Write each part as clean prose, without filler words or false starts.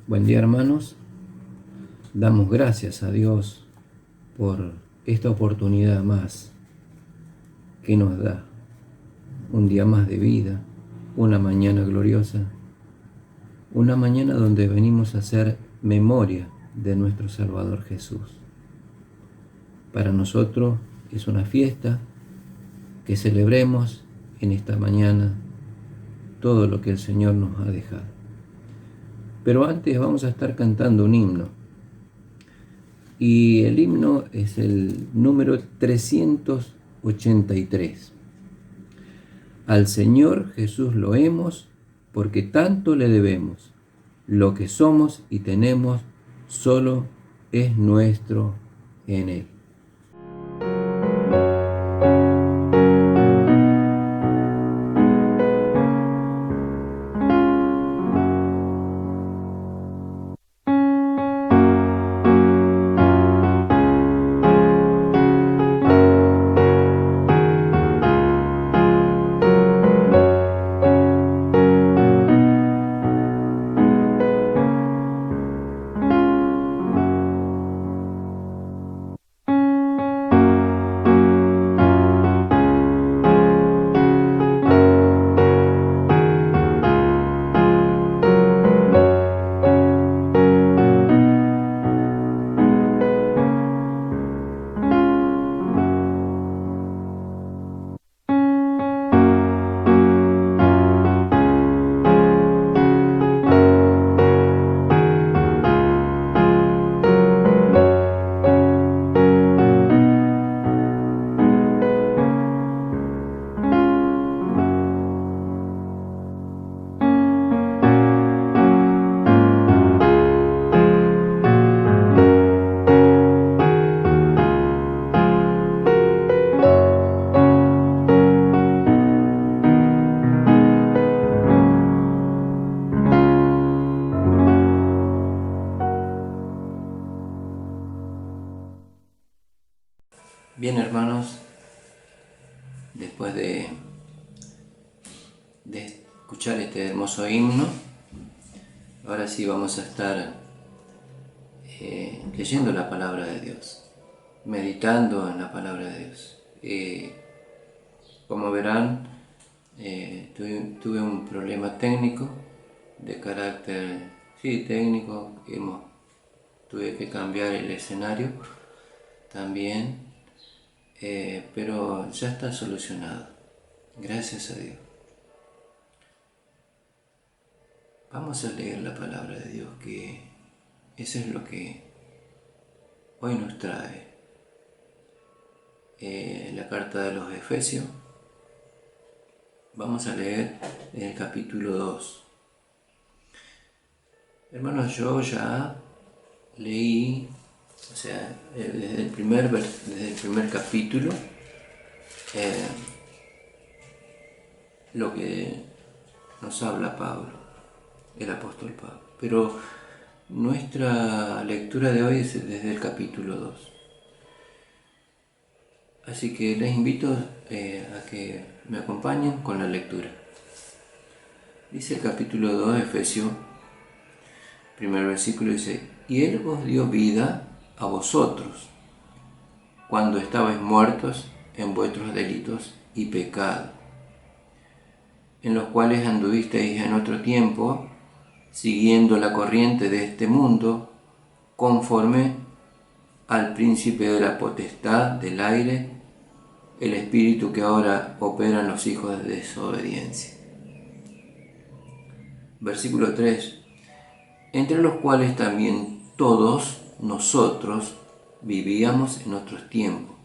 Buen día, hermanos. Damos gracias a Dios por esta oportunidad más que nos da. Un día más de vida, una mañana gloriosa, una mañana donde venimos a hacer memoria de nuestro Salvador Jesús. Para nosotros es una fiesta que celebremos en esta mañana todo lo que el Señor nos ha dejado. Pero antes vamos a estar cantando un himno. Y el himno es el número 383. Al Señor Jesús loemos, porque tanto le debemos. Lo que somos y tenemos solo es nuestro en Él. Bien, hermanos, después de escuchar este hermoso himno, ahora sí vamos a estar leyendo la palabra de Dios, meditando en la palabra de Dios. Como verán, tuve un problema técnico, de carácter técnico. Tuve que cambiar el escenario también, pero ya está solucionado, gracias a Dios. Vamos a leer la palabra de Dios, que eso es lo que hoy nos trae la carta de los Efesios. Vamos a leer el capítulo 2. Hermanos, yo ya leí, desde el primer capítulo, lo que nos habla Pablo, el apóstol Pablo. Pero nuestra lectura de hoy es desde el capítulo 2. Así que les invito a que me acompañen con la lectura. Dice el capítulo 2 de Efesios, primer versículo, dice: y Él os dio vida a vosotros, cuando estabais muertos en vuestros delitos y pecados, en los cuales anduvisteis en otro tiempo, siguiendo la corriente de este mundo, conforme al príncipe de la potestad del aire, el espíritu que ahora opera en los hijos de desobediencia. Versículo 3. Entre los cuales también todos nosotros vivíamos en otros tiempos,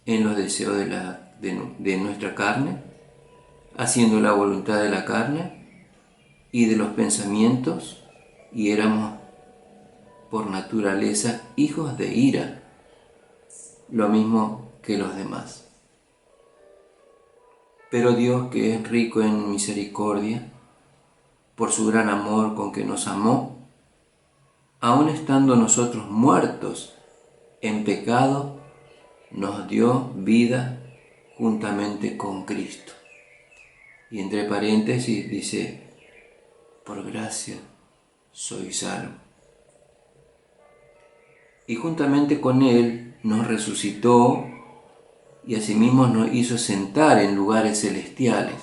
en los deseos de nuestra carne, haciendo la voluntad de la carne y de los pensamientos, y éramos por naturaleza hijos de ira, lo mismo que los demás. Pero Dios, que es rico en misericordia, por su gran amor con que nos amó, aun estando nosotros muertos en pecado, nos dio vida juntamente con Cristo. Y entre paréntesis dice: por gracia soy salvo. Y juntamente con Él nos resucitó y asimismo nos hizo sentar en lugares celestiales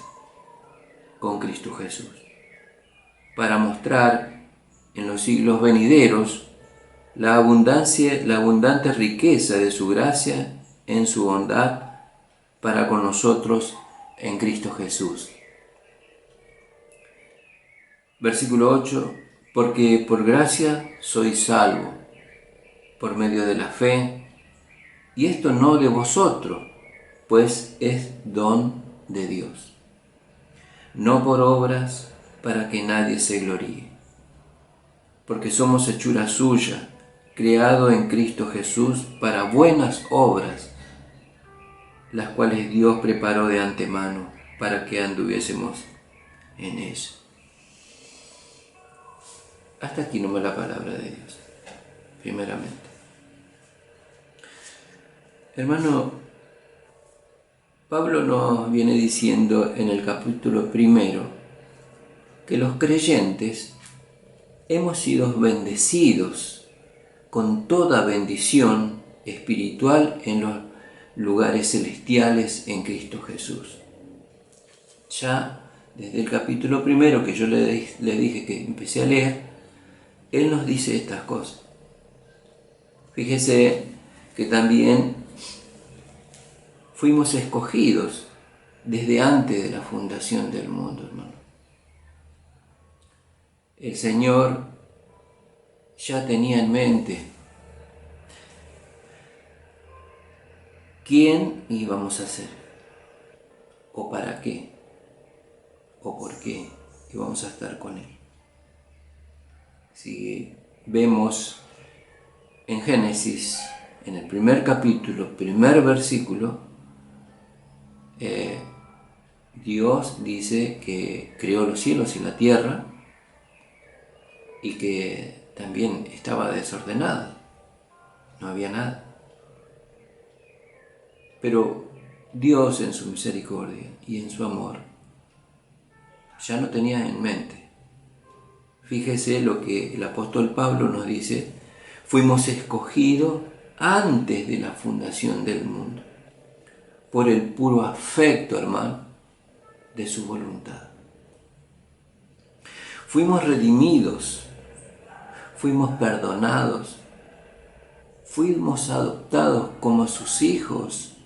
con Cristo Jesús, para mostrar en los siglos venideros la abundante riqueza de su gracia en su bondad para con nosotros en Cristo Jesús. Versículo 8, porque por gracia sois salvo, por medio de la fe, y esto no de vosotros, pues es don de Dios, no por obras para que nadie se gloríe, porque somos hechura suya, creado en Cristo Jesús para buenas obras, las cuales Dios preparó de antemano para que anduviésemos en ellas. Hasta aquí nomás la palabra de Dios, primeramente. Hermano, Pablo nos viene diciendo en el capítulo 1 que los creyentes hemos sido bendecidos con toda bendición espiritual en los lugares celestiales en Cristo Jesús. Ya desde el capítulo 1 que yo le dije que empecé a leer, él nos dice estas cosas. Fíjese que también fuimos escogidos desde antes de la fundación del mundo, hermano. El Señor ya tenía en mente quién íbamos a ser, o para qué, o por qué íbamos a estar con Él. Si vemos en Génesis, en el primer capítulo, primer versículo, Dios dice que creó los cielos y la tierra y que también estaba desordenada, no había nada. Pero Dios en su misericordia y en su amor ya no tenía en mente. Fíjese lo que el apóstol Pablo nos dice: fuimos escogidos antes de la fundación del mundo, por el puro afecto, hermano, de su voluntad. Fuimos redimidos, fuimos perdonados, fuimos adoptados como sus hijos,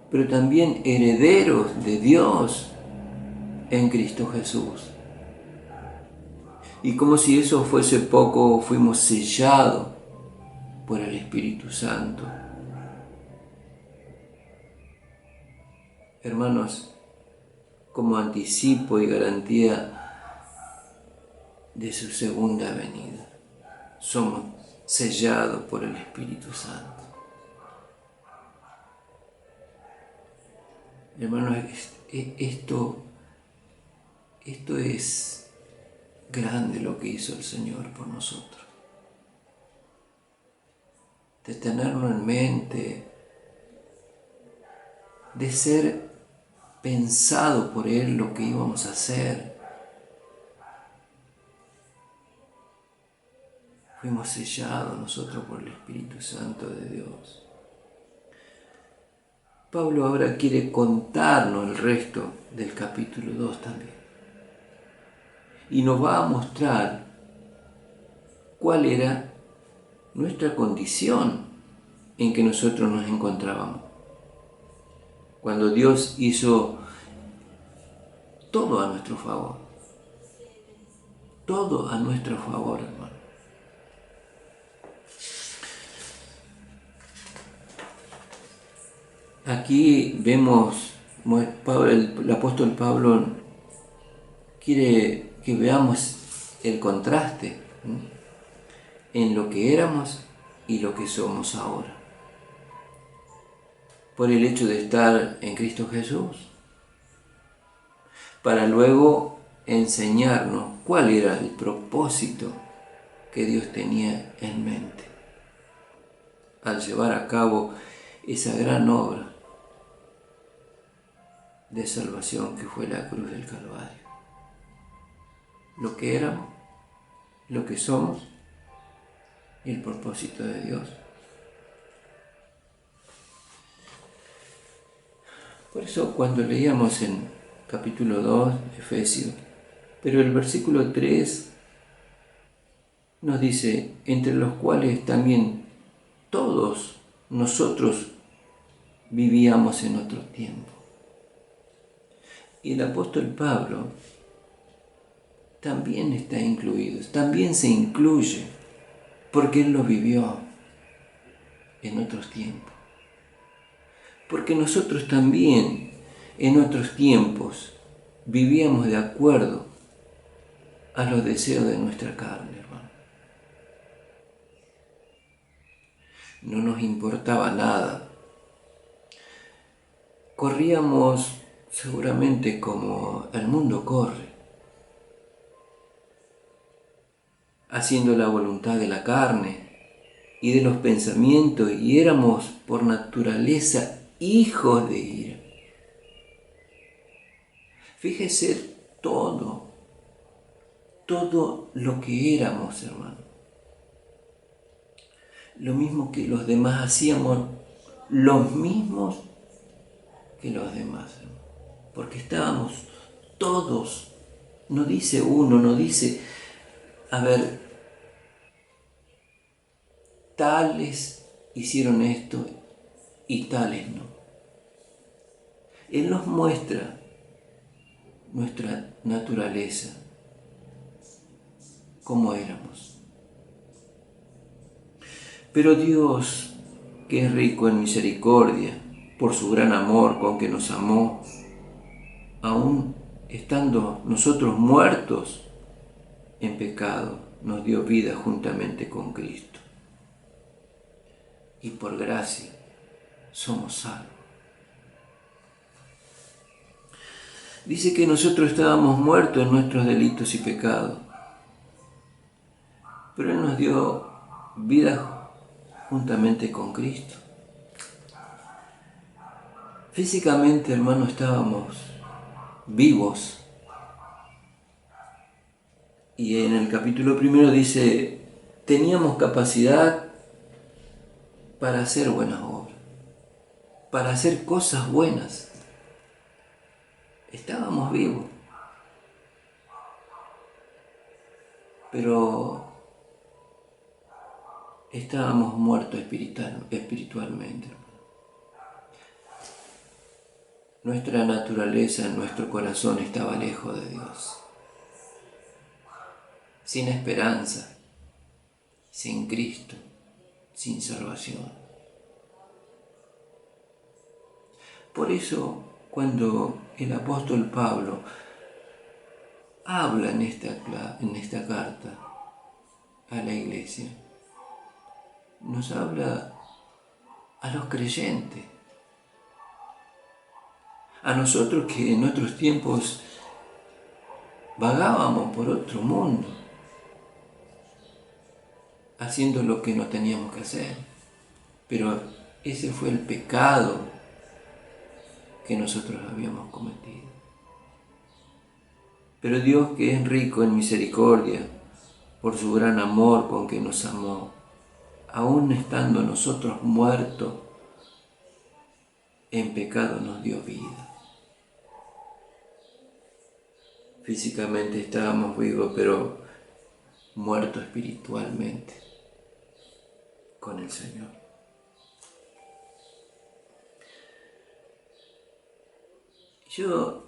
pero también herederos de Dios en Cristo Jesús. Y como si eso fuese poco, fuimos sellados por el Espíritu Santo. Hermanos, como anticipo y garantía de su segunda venida, somos sellados por el Espíritu Santo. Hermanos, esto es grande lo que hizo el Señor por nosotros. De tenerlo en mente, de ser pensado por Él lo que íbamos a hacer. Fuimos sellados nosotros por el Espíritu Santo de Dios. Pablo ahora quiere contarnos el resto del capítulo 2 también. Y nos va a mostrar cuál era nuestra condición en que nosotros nos encontrábamos. Cuando Dios hizo todo a nuestro favor. Todo a nuestro favor, hermano. Aquí vemos, el apóstol Pablo quiere que veamos el contraste en lo que éramos y lo que somos ahora. Por el hecho de estar en Cristo Jesús, para luego enseñarnos cuál era el propósito que Dios tenía en mente al llevar a cabo esa gran obra de salvación que fue la cruz del Calvario. lo que éramos, lo que somos y el propósito de Dios. Por eso cuando leíamos en capítulo 2, Efesios, pero el versículo 3 nos dice, entre los cuales también todos nosotros vivíamos en otro tiempo. Y el apóstol Pablo también está incluido, también se incluye, porque él lo vivió en otros tiempos. Porque nosotros también en otros tiempos vivíamos de acuerdo a los deseos de nuestra carne, hermano. No nos importaba nada. Corríamos seguramente como el mundo corre, haciendo la voluntad de la carne y de los pensamientos, y éramos por naturaleza hijos de ira. Fíjese todo lo que éramos, hermano. Lo mismo que los demás hacíamos, los mismos que los demás, hermano. Porque estábamos todos, no dice uno, no dice, a ver, tales hicieron esto y tales no. Él nos muestra nuestra naturaleza, cómo éramos. Pero Dios, que es rico en misericordia, por su gran amor con que nos amó, aún estando nosotros muertos en pecado, nos dio vida juntamente con Cristo. Y por gracia somos salvos. Dice que nosotros estábamos muertos en nuestros delitos y pecados, pero Él nos dio vida juntamente con Cristo. Físicamente, hermano, estábamos vivos. Y en el capítulo 1 dice, teníamos capacidad para hacer buenas obras, para hacer cosas buenas. Estábamos vivos. Pero estábamos muertos espiritualmente. Nuestra naturaleza, nuestro corazón estaba lejos de Dios. Sin esperanza, sin Cristo, sin salvación. Por eso, cuando el apóstol Pablo habla en esta carta a la iglesia, nos habla a los creyentes, a nosotros que en otros tiempos vagábamos por otro mundo, haciendo lo que no teníamos que hacer. Pero ese fue el pecado que nosotros habíamos cometido. Pero Dios, que es rico en misericordia, por su gran amor con que nos amó, aún estando nosotros muertos en pecado, nos dio vida. Físicamente estábamos vivos, pero muertos espiritualmente con el Señor. Yo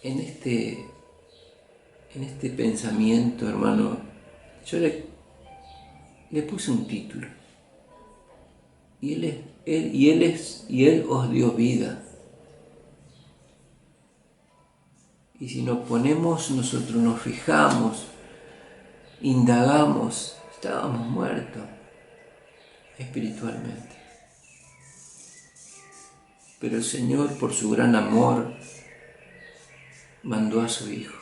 en este pensamiento, hermano, yo le puse un título. Y Él os dio vida. Y si nos ponemos, nosotros nos fijamos, indagamos, estábamos muertos espiritualmente. Pero el Señor, por su gran amor, mandó a su Hijo.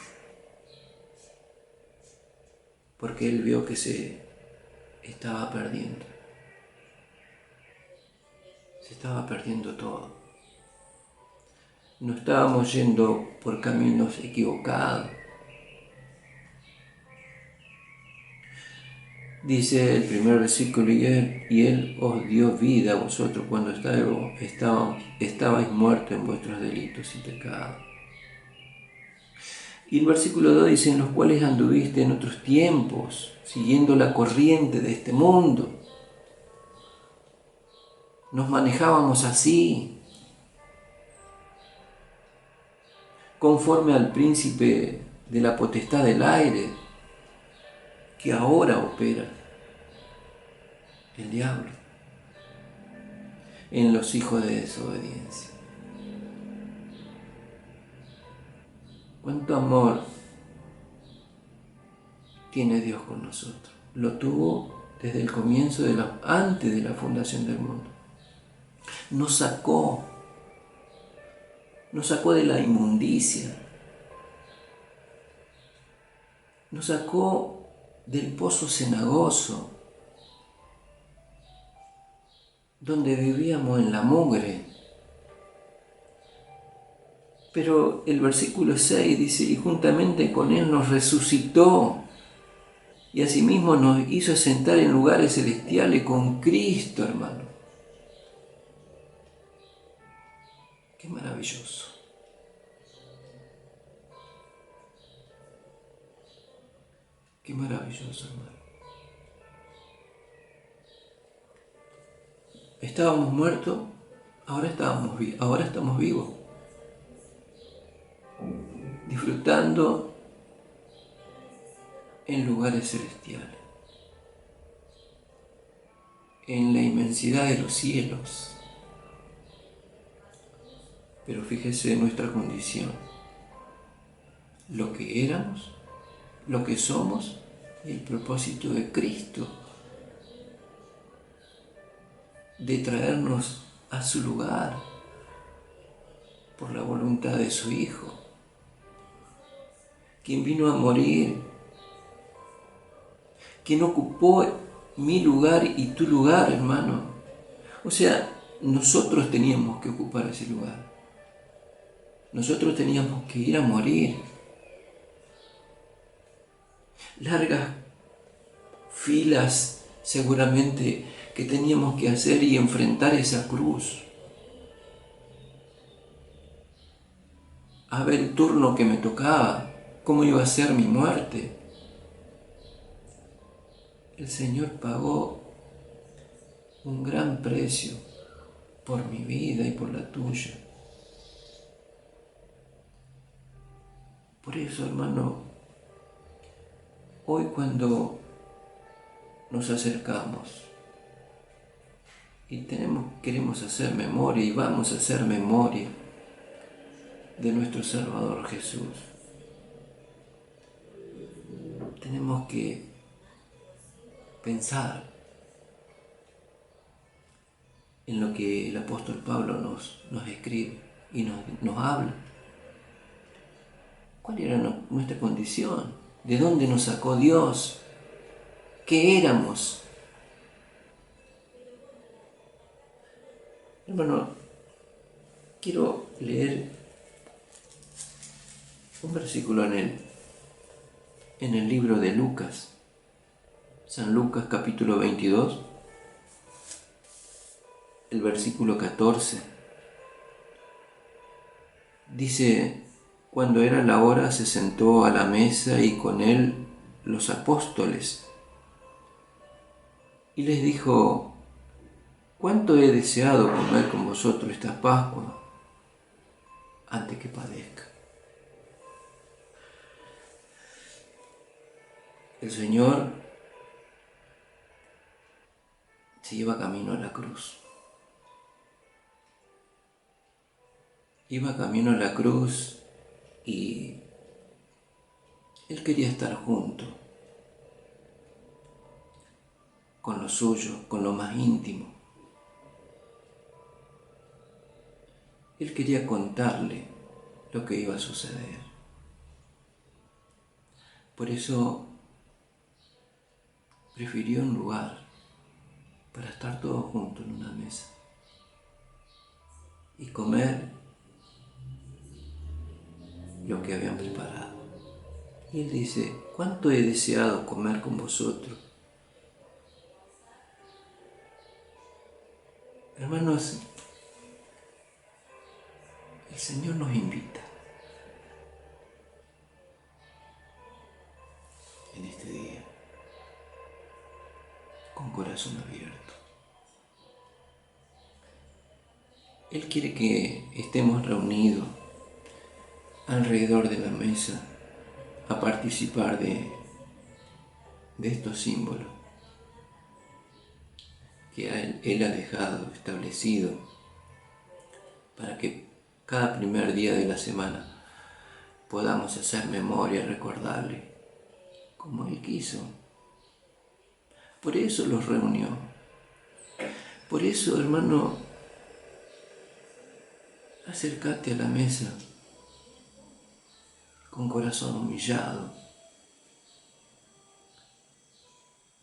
Porque Él vio que se estaba perdiendo. Se estaba perdiendo todo. No estábamos yendo por caminos equivocados. Dice el primer versículo, y él os dio vida a vosotros cuando estabais muertos en vuestros delitos y pecados. Y el versículo 2 dice, en los cuales anduviste en otros tiempos, siguiendo la corriente de este mundo. Nos manejábamos así, conforme al príncipe de la potestad del aire, que ahora opera, el diablo, en los hijos de desobediencia. ¿Cuánto amor tiene Dios con nosotros? Lo tuvo desde el comienzo, antes de la fundación del mundo. Nos sacó de la inmundicia, nos sacó del pozo cenagoso, donde vivíamos en la mugre. Pero el versículo 6 dice, y juntamente con Él nos resucitó, y asimismo nos hizo sentar en lugares celestiales con Cristo, hermano. Qué maravilloso. Qué maravilloso, hermano. Estábamos muertos, ahora estamos vivos. Disfrutando en lugares celestiales, en la inmensidad de los cielos. Pero fíjese en nuestra condición, lo que éramos, lo que somos y el propósito de Cristo de traernos a su lugar por la voluntad de su Hijo, quien vino a morir, quien ocupó mi lugar y tu lugar, hermano. O sea, nosotros teníamos que ocupar ese lugar. Nosotros teníamos que ir a morir. Largas filas seguramente que teníamos que hacer y enfrentar esa cruz. A ver el turno que me tocaba, cómo iba a ser mi muerte. El Señor pagó un gran precio por mi vida y por la tuya. Por eso, hermano, hoy cuando nos acercamos y queremos hacer memoria y vamos a hacer memoria de nuestro Salvador Jesús, tenemos que pensar en lo que el apóstol Pablo nos escribe y nos habla. ¿Cuál era nuestra condición? ¿De dónde nos sacó Dios? ¿Qué éramos? Hermano, quiero leer un versículo en el libro de Lucas, San Lucas capítulo 22, el versículo 14. Dice, cuando era la hora se sentó a la mesa y con él los apóstoles. Y les dijo, ¿cuánto he deseado comer con vosotros esta Pascua antes que padezca? El Señor se iba camino a la cruz. Iba camino a la cruz y Él quería estar junto con lo suyo, con lo más íntimo. Él quería contarle lo que iba a suceder. Por eso prefirió un lugar para estar todos juntos en una mesa y comer lo que habían preparado. Y Él dice, ¿cuánto he deseado comer con vosotros Hermanos, el Señor nos invita en este día con corazón abierto. Él quiere que estemos reunidos alrededor de la mesa a participar de estos símbolos que Él ha dejado establecido para que cada primer día de la semana podamos hacer memoria y recordarle como Él quiso. Por eso los reunió. Por eso, hermano, acércate a la mesa con corazón humillado,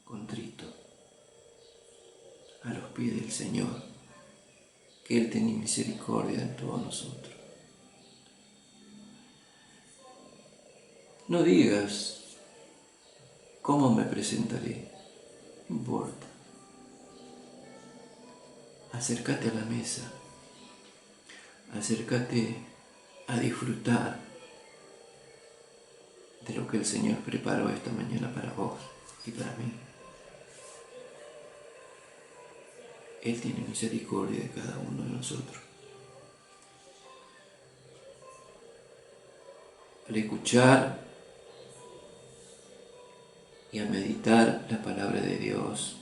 contrito, a los pies del Señor, que Él tiene misericordia de todos nosotros. No digas, ¿cómo me presentaré? No importa. Acércate a la mesa, acércate a disfrutar de lo que el Señor preparó esta mañana para vos y para mí. Él tiene misericordia de cada uno de nosotros. Al escuchar y a meditar la palabra de Dios,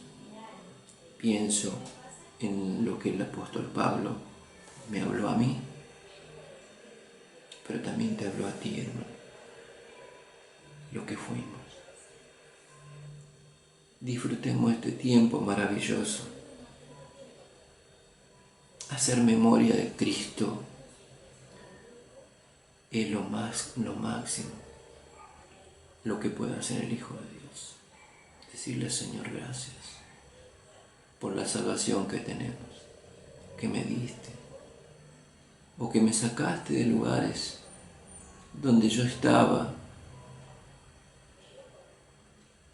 pienso en lo que el apóstol Pablo me habló a mí, pero también te habló a ti, hermano, lo que fuimos. Disfrutemos este tiempo maravilloso. Hacer memoria de Cristo es lo máximo, lo que puede hacer el Hijo de Dios. Decirle, Señor, gracias por la salvación que tenemos, que me diste, o que me sacaste de lugares donde yo estaba,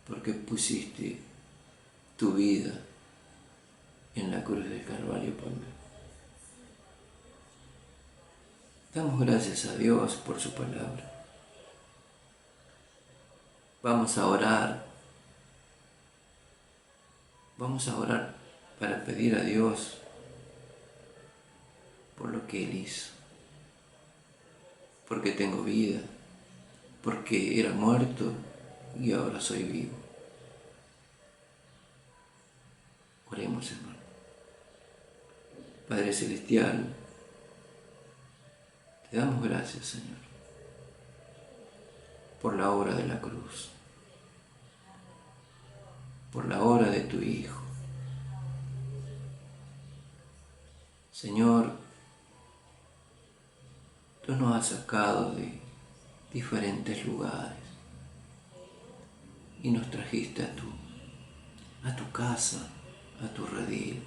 porque pusiste tu vida en la cruz del Calvario por mí. Damos gracias a Dios por su palabra. Vamos a orar. Vamos a orar para pedir a Dios por lo que Él hizo. Porque tengo vida, porque era muerto y ahora soy vivo. Oremos, hermano. Padre Celestial, te damos gracias, Señor, por la obra de la cruz, por la obra de tu Hijo. Señor, tú nos has sacado de diferentes lugares y nos trajiste a tu casa, a tu redil.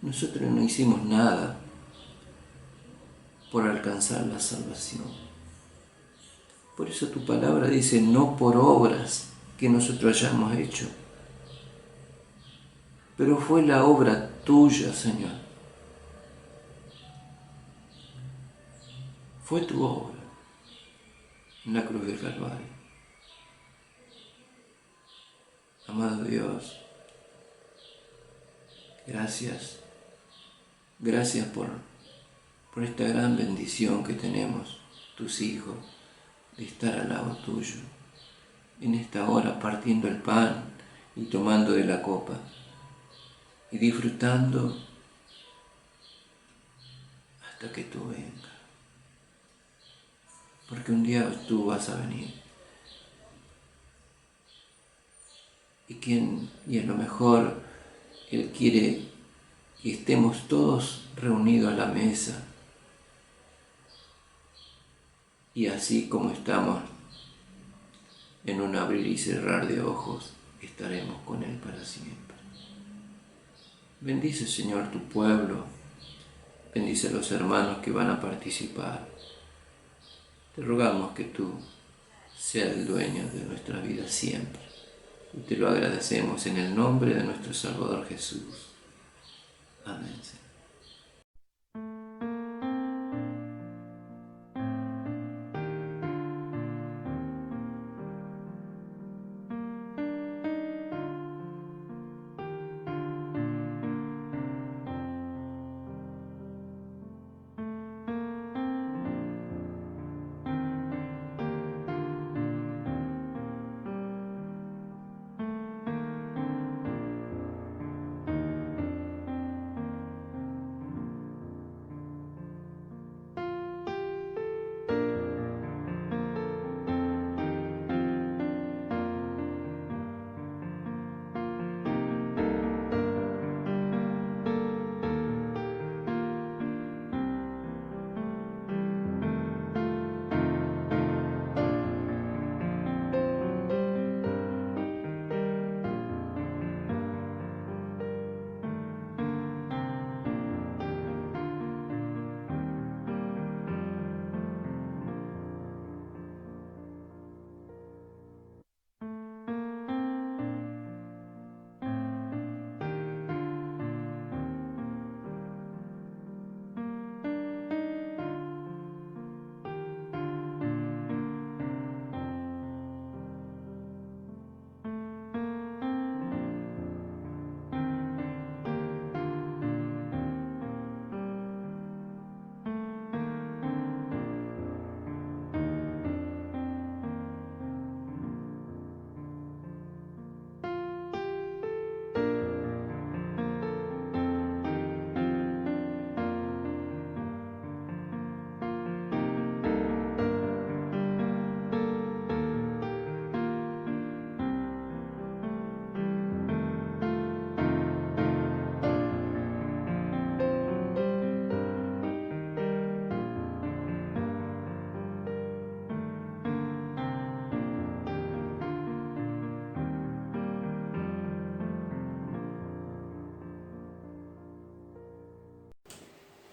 Nosotros no hicimos nada por alcanzar la salvación. Por eso tu palabra dice, no por obras que nosotros hayamos hecho, pero fue la obra tuya, Señor. Fue tu obra en la cruz del Calvario. Amado Dios, gracias. Gracias por esta gran bendición que tenemos, tus hijos, de estar al lado tuyo, en esta hora partiendo el pan y tomando de la copa y disfrutando hasta que tú vengas. Porque un día tú vas a venir. Y a lo mejor Él quiere que estemos todos reunidos a la mesa. Y así como estamos, en un abrir y cerrar de ojos, estaremos con Él para siempre. Bendice, Señor, tu pueblo. Bendice a los hermanos que van a participar. Te rogamos que tú seas el dueño de nuestra vida siempre. y te lo agradecemos en el nombre de nuestro Salvador Jesús. Amén.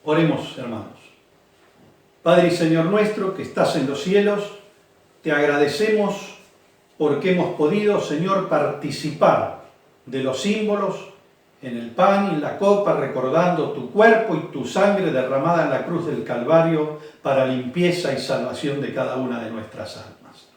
Oremos, hermanos. Padre y Señor nuestro, que estás en los cielos, te agradecemos porque hemos podido, Señor, participar de los símbolos en el pan y en la copa, recordando tu cuerpo y tu sangre derramada en la cruz del Calvario para limpieza y salvación de cada una de nuestras almas.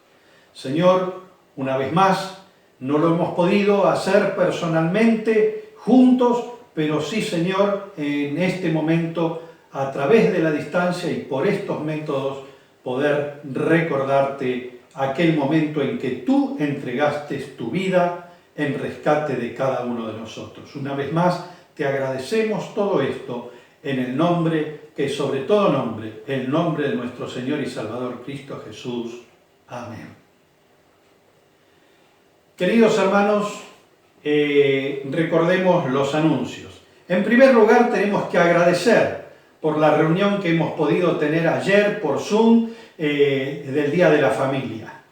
Señor, una vez más, no lo hemos podido hacer personalmente, juntos, pero sí, Señor, en este momento, a través de la distancia y por estos métodos, poder recordarte aquel momento en que tú entregaste tu vida en rescate de cada uno de nosotros. Una vez más, te agradecemos todo esto en el nombre, que sobre todo nombre, el nombre de nuestro Señor y Salvador Cristo Jesús. Amén. Queridos hermanos, recordemos los anuncios. En primer lugar, tenemos que agradecer por la reunión que hemos podido tener ayer por Zoom del Día de la Familia.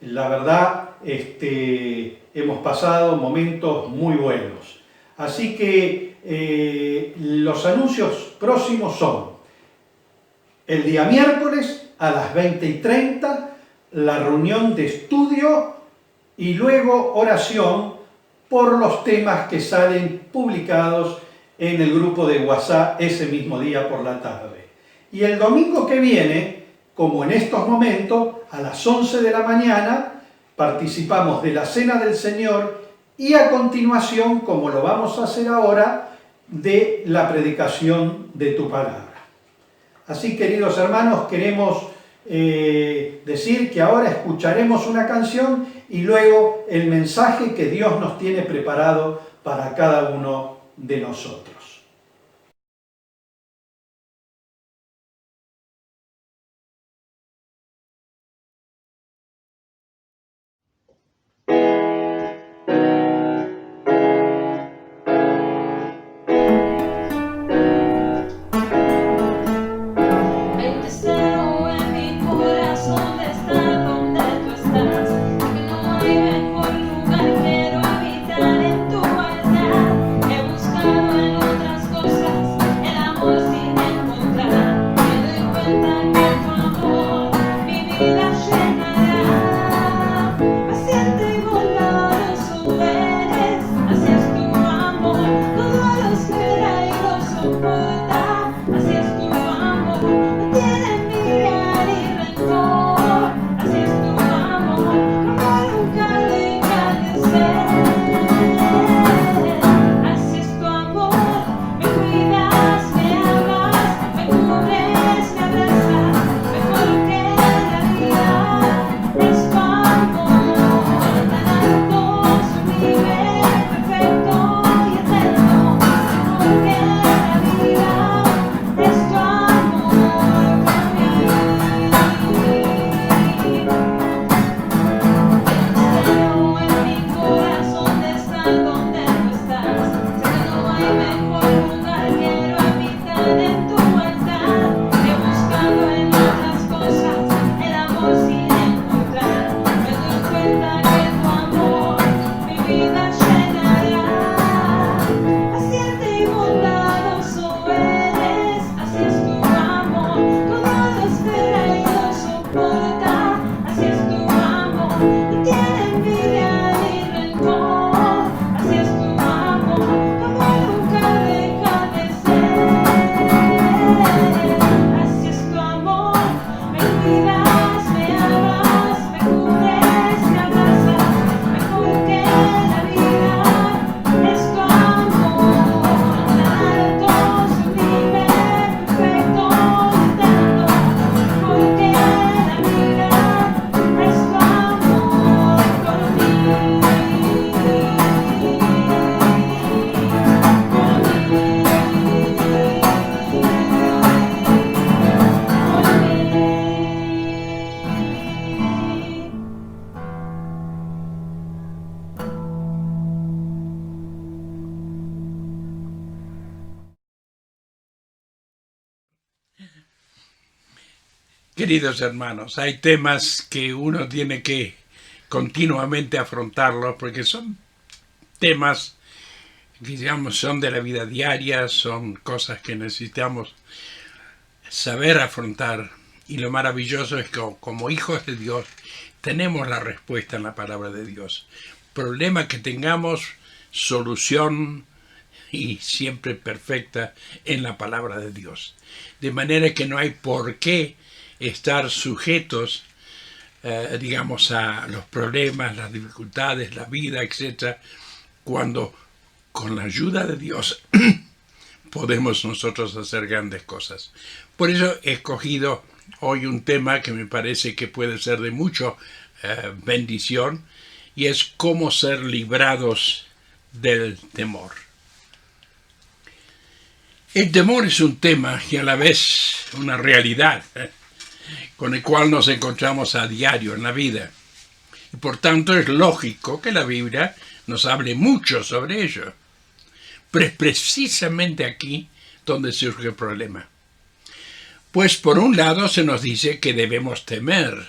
La verdad, hemos pasado momentos muy buenos. Así que los anuncios próximos son el día miércoles a las 20:30, la reunión de estudio y luego oración por los temas que salen publicados en el grupo de WhatsApp ese mismo día por la tarde. Y el domingo que viene, como en estos momentos, a las 11 de la mañana, participamos de la Cena del Señor y a continuación, como lo vamos a hacer ahora, de la predicación de tu palabra. Así, queridos hermanos, queremos decir que ahora escucharemos una canción y luego el mensaje que Dios nos tiene preparado para cada uno de nosotros. Mejor lugar quiero habitar en tu maldad. He buscado en Queridos hermanos, hay temas que uno tiene que continuamente afrontarlos porque son temas que, digamos, son de la vida diaria, son cosas que necesitamos saber afrontar. Y lo maravilloso es que como hijos de Dios tenemos la respuesta en la palabra de Dios. Problema que tengamos, solución y siempre perfecta en la palabra de Dios. De manera que no hay por qué estar sujetos, digamos, a los problemas, las dificultades, la vida, etc., cuando con la ayuda de Dios podemos nosotros hacer grandes cosas. Por eso he escogido hoy un tema que me parece que puede ser de mucha bendición, y es cómo ser librados del temor. El temor es un tema y a la vez una realidad con el cual nos encontramos a diario en la vida. Y por tanto es lógico que la Biblia nos hable mucho sobre ello. Pero es precisamente aquí donde surge el problema. Pues por un lado se nos dice que debemos temer,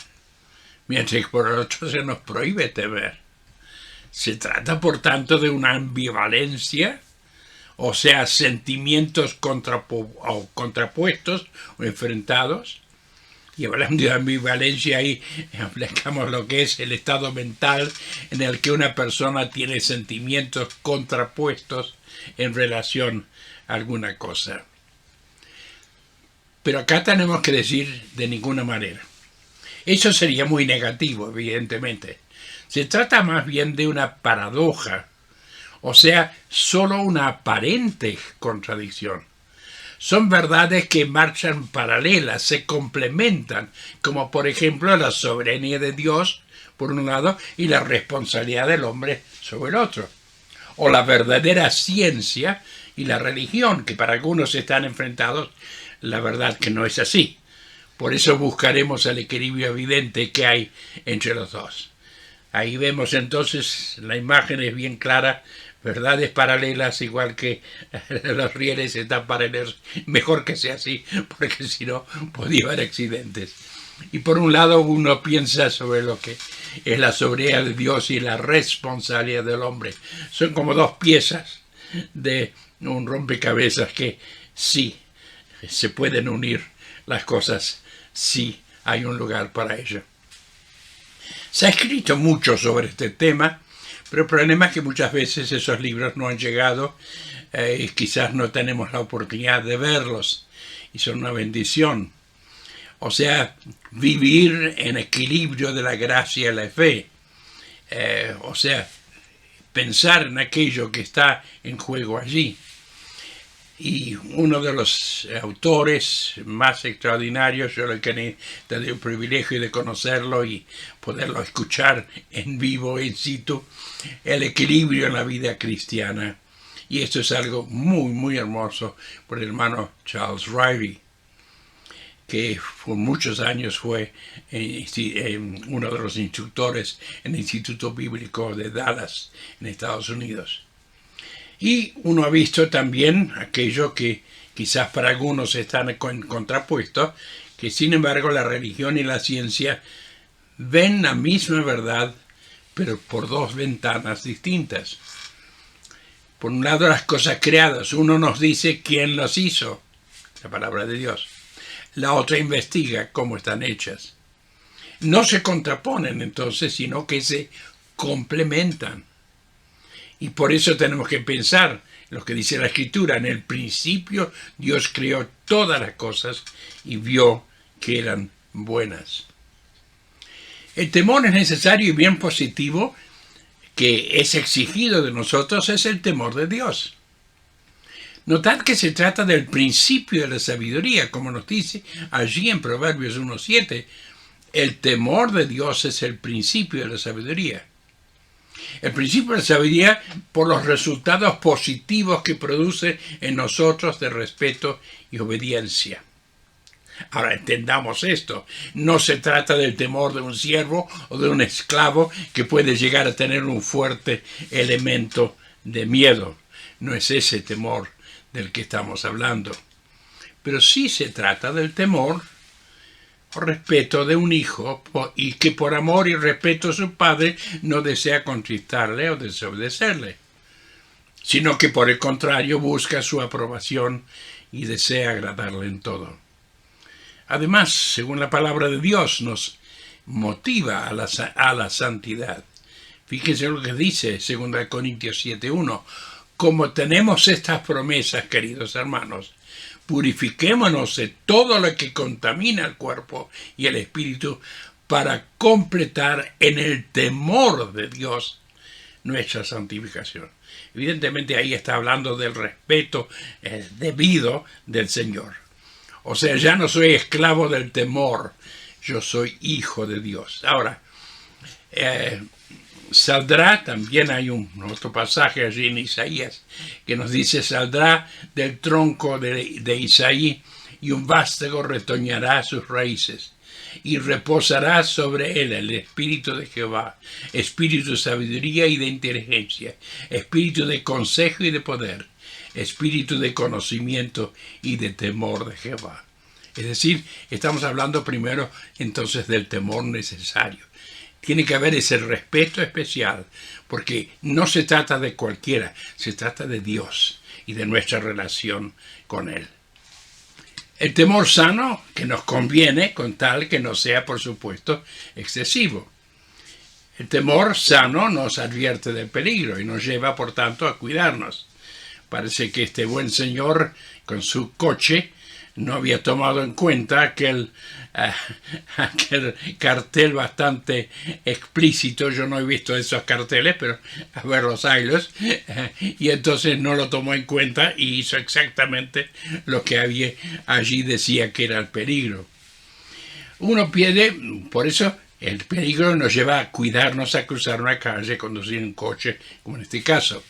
mientras que por el otro se nos prohíbe temer. Se trata por tanto de una ambivalencia, o sea, sentimientos contrapuestos o enfrentados. Y hablando de ambivalencia, ahí explicamos lo que es el estado mental en el que una persona tiene sentimientos contrapuestos en relación a alguna cosa. Pero acá tenemos que decir de ninguna manera. Eso sería muy negativo, evidentemente. Se trata más bien de una paradoja, o sea, solo una aparente contradicción. Son verdades que marchan paralelas, se complementan, como por ejemplo la soberanía de Dios, por un lado, y la responsabilidad del hombre sobre el otro. O la verdadera ciencia y la religión, que para algunos están enfrentados, la verdad que no es así. Por eso buscaremos el equilibrio evidente que hay entre los dos. Ahí vemos entonces, la imagen es bien clara, verdades paralelas, igual que los rieles están paralelos. Mejor que sea así, porque si no podía haber accidentes. Y por un lado uno piensa sobre lo que es la soberanía de Dios y la responsabilidad del hombre. Son como dos piezas de un rompecabezas que sí se pueden unir las cosas, sí hay un lugar para ello. Se ha escrito mucho sobre este tema, pero el problema es que muchas veces esos libros no han llegado y quizás no tenemos la oportunidad de verlos, y son una bendición. O sea, vivir en equilibrio de la gracia y la fe. O sea, pensar en aquello que está en juego allí. Y uno de los autores más extraordinarios, yo he tenido el privilegio de conocerlo y poderlo escuchar en vivo, in situ, el equilibrio en la vida cristiana. Y esto es algo muy, muy hermoso por el hermano Charles Ryrie, que por muchos años fue uno de los instructores en el Instituto Bíblico de Dallas, en Estados Unidos. Y uno ha visto también aquello que quizás para algunos están contrapuestos, que sin embargo la religión y la ciencia ven la misma verdad, pero por dos ventanas distintas. Por un lado, las cosas creadas. Uno nos dice quién las hizo, la palabra de Dios. La otra investiga cómo están hechas. No se contraponen entonces, sino que se complementan. Y por eso tenemos que pensar en lo que dice la Escritura. En el principio Dios creó todas las cosas y vio que eran buenas. El temor es necesario y bien positivo, que es exigido de nosotros, es el temor de Dios. Notad que se trata del principio de la sabiduría, como nos dice allí en Proverbios 1:7. El temor de Dios es el principio de la sabiduría. El principio de la sabiduría por los resultados positivos que produce en nosotros de respeto y obediencia. Ahora entendamos esto. No se trata del temor de un siervo o de un esclavo que puede llegar a tener un fuerte elemento de miedo. No es ese temor del que estamos hablando. Pero sí se trata del temor, respeto de un hijo y que por amor y respeto a su padre no desea contristarle o desobedecerle, sino que por el contrario busca su aprobación y desea agradarle en todo. Además, según la palabra de Dios, nos motiva a la santidad. Fíjense lo que dice 2 Corintios 7:1. Como tenemos estas promesas, queridos hermanos, purifiquémonos de todo lo que contamina el cuerpo y el espíritu para completar en el temor de Dios nuestra santificación. Evidentemente ahí está hablando del respeto debido del Señor. O sea, ya no soy esclavo del temor, yo soy hijo de Dios. Ahora, saldrá, también hay otro pasaje allí en Isaías que nos dice, saldrá del tronco de Isaí y un vástago retoñará sus raíces y reposará sobre él el espíritu de Jehová, espíritu de sabiduría y de inteligencia, espíritu de consejo y de poder, espíritu de conocimiento y de temor de Jehová. Es decir, estamos hablando primero entonces del temor necesario. Tiene que haber ese respeto especial, porque no se trata de cualquiera, se trata de Dios y de nuestra relación con Él. El temor sano que nos conviene, con tal que no sea, por supuesto, excesivo. El temor sano nos advierte del peligro y nos lleva, por tanto, a cuidarnos. Parece que este buen señor, con su coche, no había tomado en cuenta aquel cartel bastante explícito. Yo no he visto esos carteles, pero a ver los haylos, y entonces no lo tomó en cuenta y hizo exactamente lo que había allí decía que era el peligro. Uno pierde, por eso el peligro nos lleva a cuidarnos a cruzar una calle, conducir un coche, como en este caso.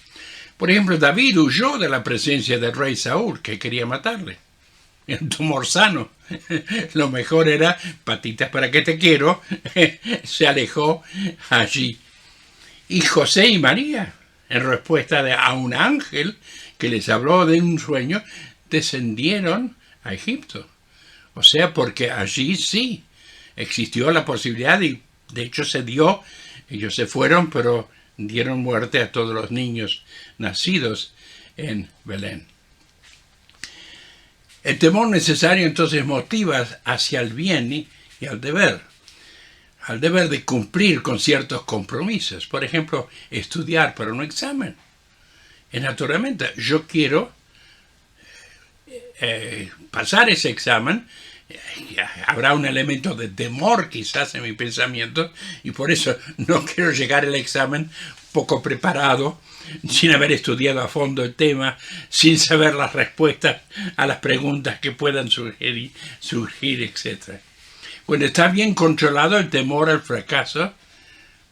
Por ejemplo, David huyó de la presencia del rey Saúl, que quería matarle. El tumor sano. Lo mejor era, patitas para que te quiero, se alejó allí. Y José y María, en respuesta a un ángel que les habló de un sueño, descendieron a Egipto. O sea, porque allí sí existió la posibilidad y de hecho se dio. Ellos se fueron, pero dieron muerte a todos los niños nacidos en Belén. El temor necesario entonces motiva hacia el bien y al deber de cumplir con ciertos compromisos. Por ejemplo, estudiar para un examen. Y naturalmente, yo quiero pasar ese examen. Habrá un elemento de temor quizás en mi pensamiento y por eso no quiero llegar al examen poco preparado, sin haber estudiado a fondo el tema, sin saber las respuestas a las preguntas que puedan surgir, etc. Cuando está bien controlado, el temor al fracaso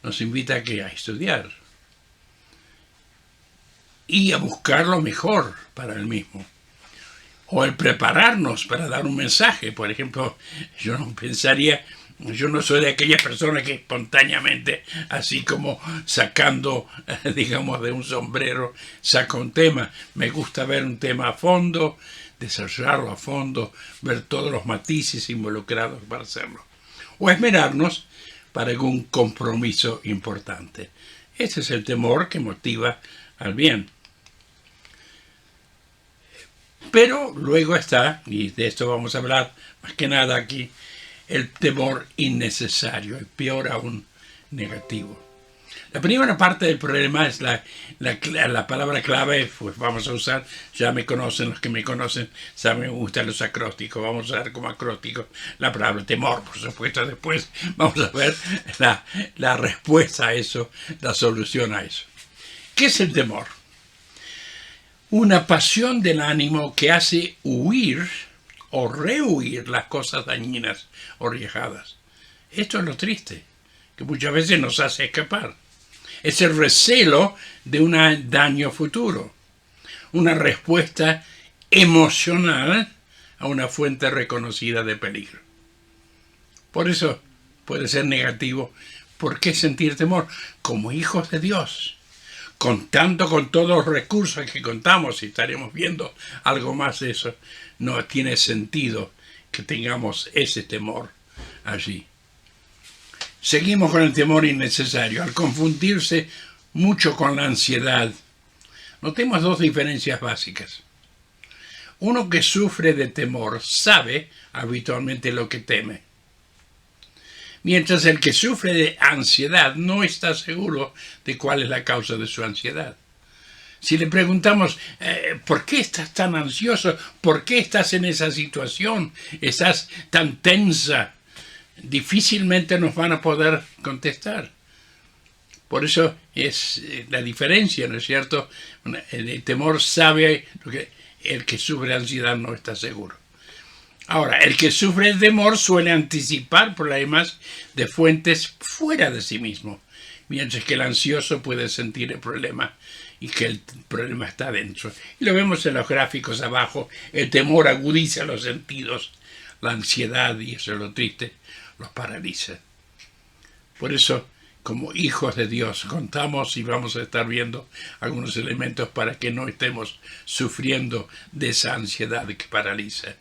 nos invita a estudiar y a buscar lo mejor para el mismo. O el prepararnos para dar un mensaje. Por ejemplo, yo no soy de aquellas personas que espontáneamente, así como sacando, digamos, de un sombrero, saca un tema. Me gusta ver un tema a fondo, desarrollarlo a fondo, ver todos los matices involucrados para hacerlo. O esmerarnos para algún compromiso importante. Ese es el temor que motiva al bien. Pero luego está, y de esto vamos a hablar más que nada aquí, el temor innecesario, el peor aún negativo. La primera parte del problema es la palabra clave, pues vamos a usar, ya me conocen, los que me conocen saben, me gustan los acrósticos, vamos a usar como acróstico la palabra temor, por supuesto, después vamos a ver la respuesta a eso, la solución a eso. ¿Qué es el temor? Una pasión del ánimo que hace huir o rehuir las cosas dañinas o arriesgadas. Esto es lo triste, que muchas veces nos hace escapar. Es el recelo de un daño futuro, una respuesta emocional a una fuente reconocida de peligro. Por eso puede ser negativo. ¿Por qué sentir temor? Como hijos de Dios, contando con todos los recursos que contamos, y estaremos viendo algo más de eso, no tiene sentido que tengamos ese temor allí. Seguimos con el temor innecesario. Al confundirse mucho con la ansiedad, notemos dos diferencias básicas. Uno que sufre de temor sabe habitualmente lo que teme, mientras el que sufre de ansiedad no está seguro de cuál es la causa de su ansiedad. Si le preguntamos, ¿por qué estás tan ansioso? ¿Por qué estás en esa situación? ¿Estás tan tensa? Difícilmente nos van a poder contestar. Por eso es la diferencia, ¿no es cierto? El temor sabe lo que el que sufre ansiedad no está seguro. Ahora, el que sufre temor suele anticipar problemas de fuentes fuera de sí mismo, mientras que el ansioso puede sentir el problema y que el problema está dentro. Y lo vemos en los gráficos abajo. El temor agudiza los sentidos, la ansiedad, y eso es lo triste, los paraliza. Por eso, como hijos de Dios, contamos y vamos a estar viendo algunos elementos para que no estemos sufriendo de esa ansiedad que paraliza.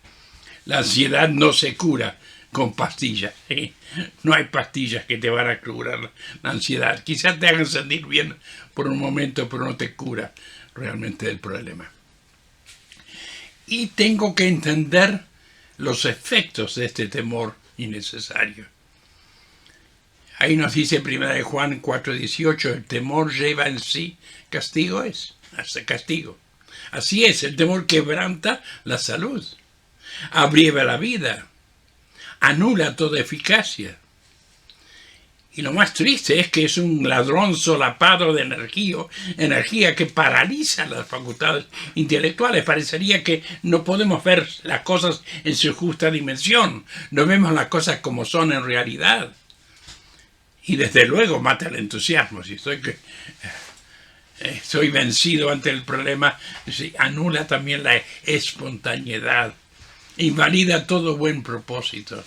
La ansiedad no se cura con pastillas. No hay pastillas que te van a curar la ansiedad. Quizás te hagan sentir bien por un momento, pero no te cura realmente el problema. Y tengo que entender los efectos de este temor innecesario. Ahí nos dice 1 Juan 4:18, el temor lleva en sí castigo hasta castigo. Así es, el temor quebranta la salud, abrieva la vida, anula toda eficacia. Y lo más triste es que es un ladrón solapado de energía que paraliza las facultades intelectuales. Parecería que no podemos ver las cosas en su justa dimensión, no vemos las cosas como son en realidad. Y desde luego mata el entusiasmo. Si estoy vencido ante el problema, anula también la espontaneidad, invalida todo buen propósito.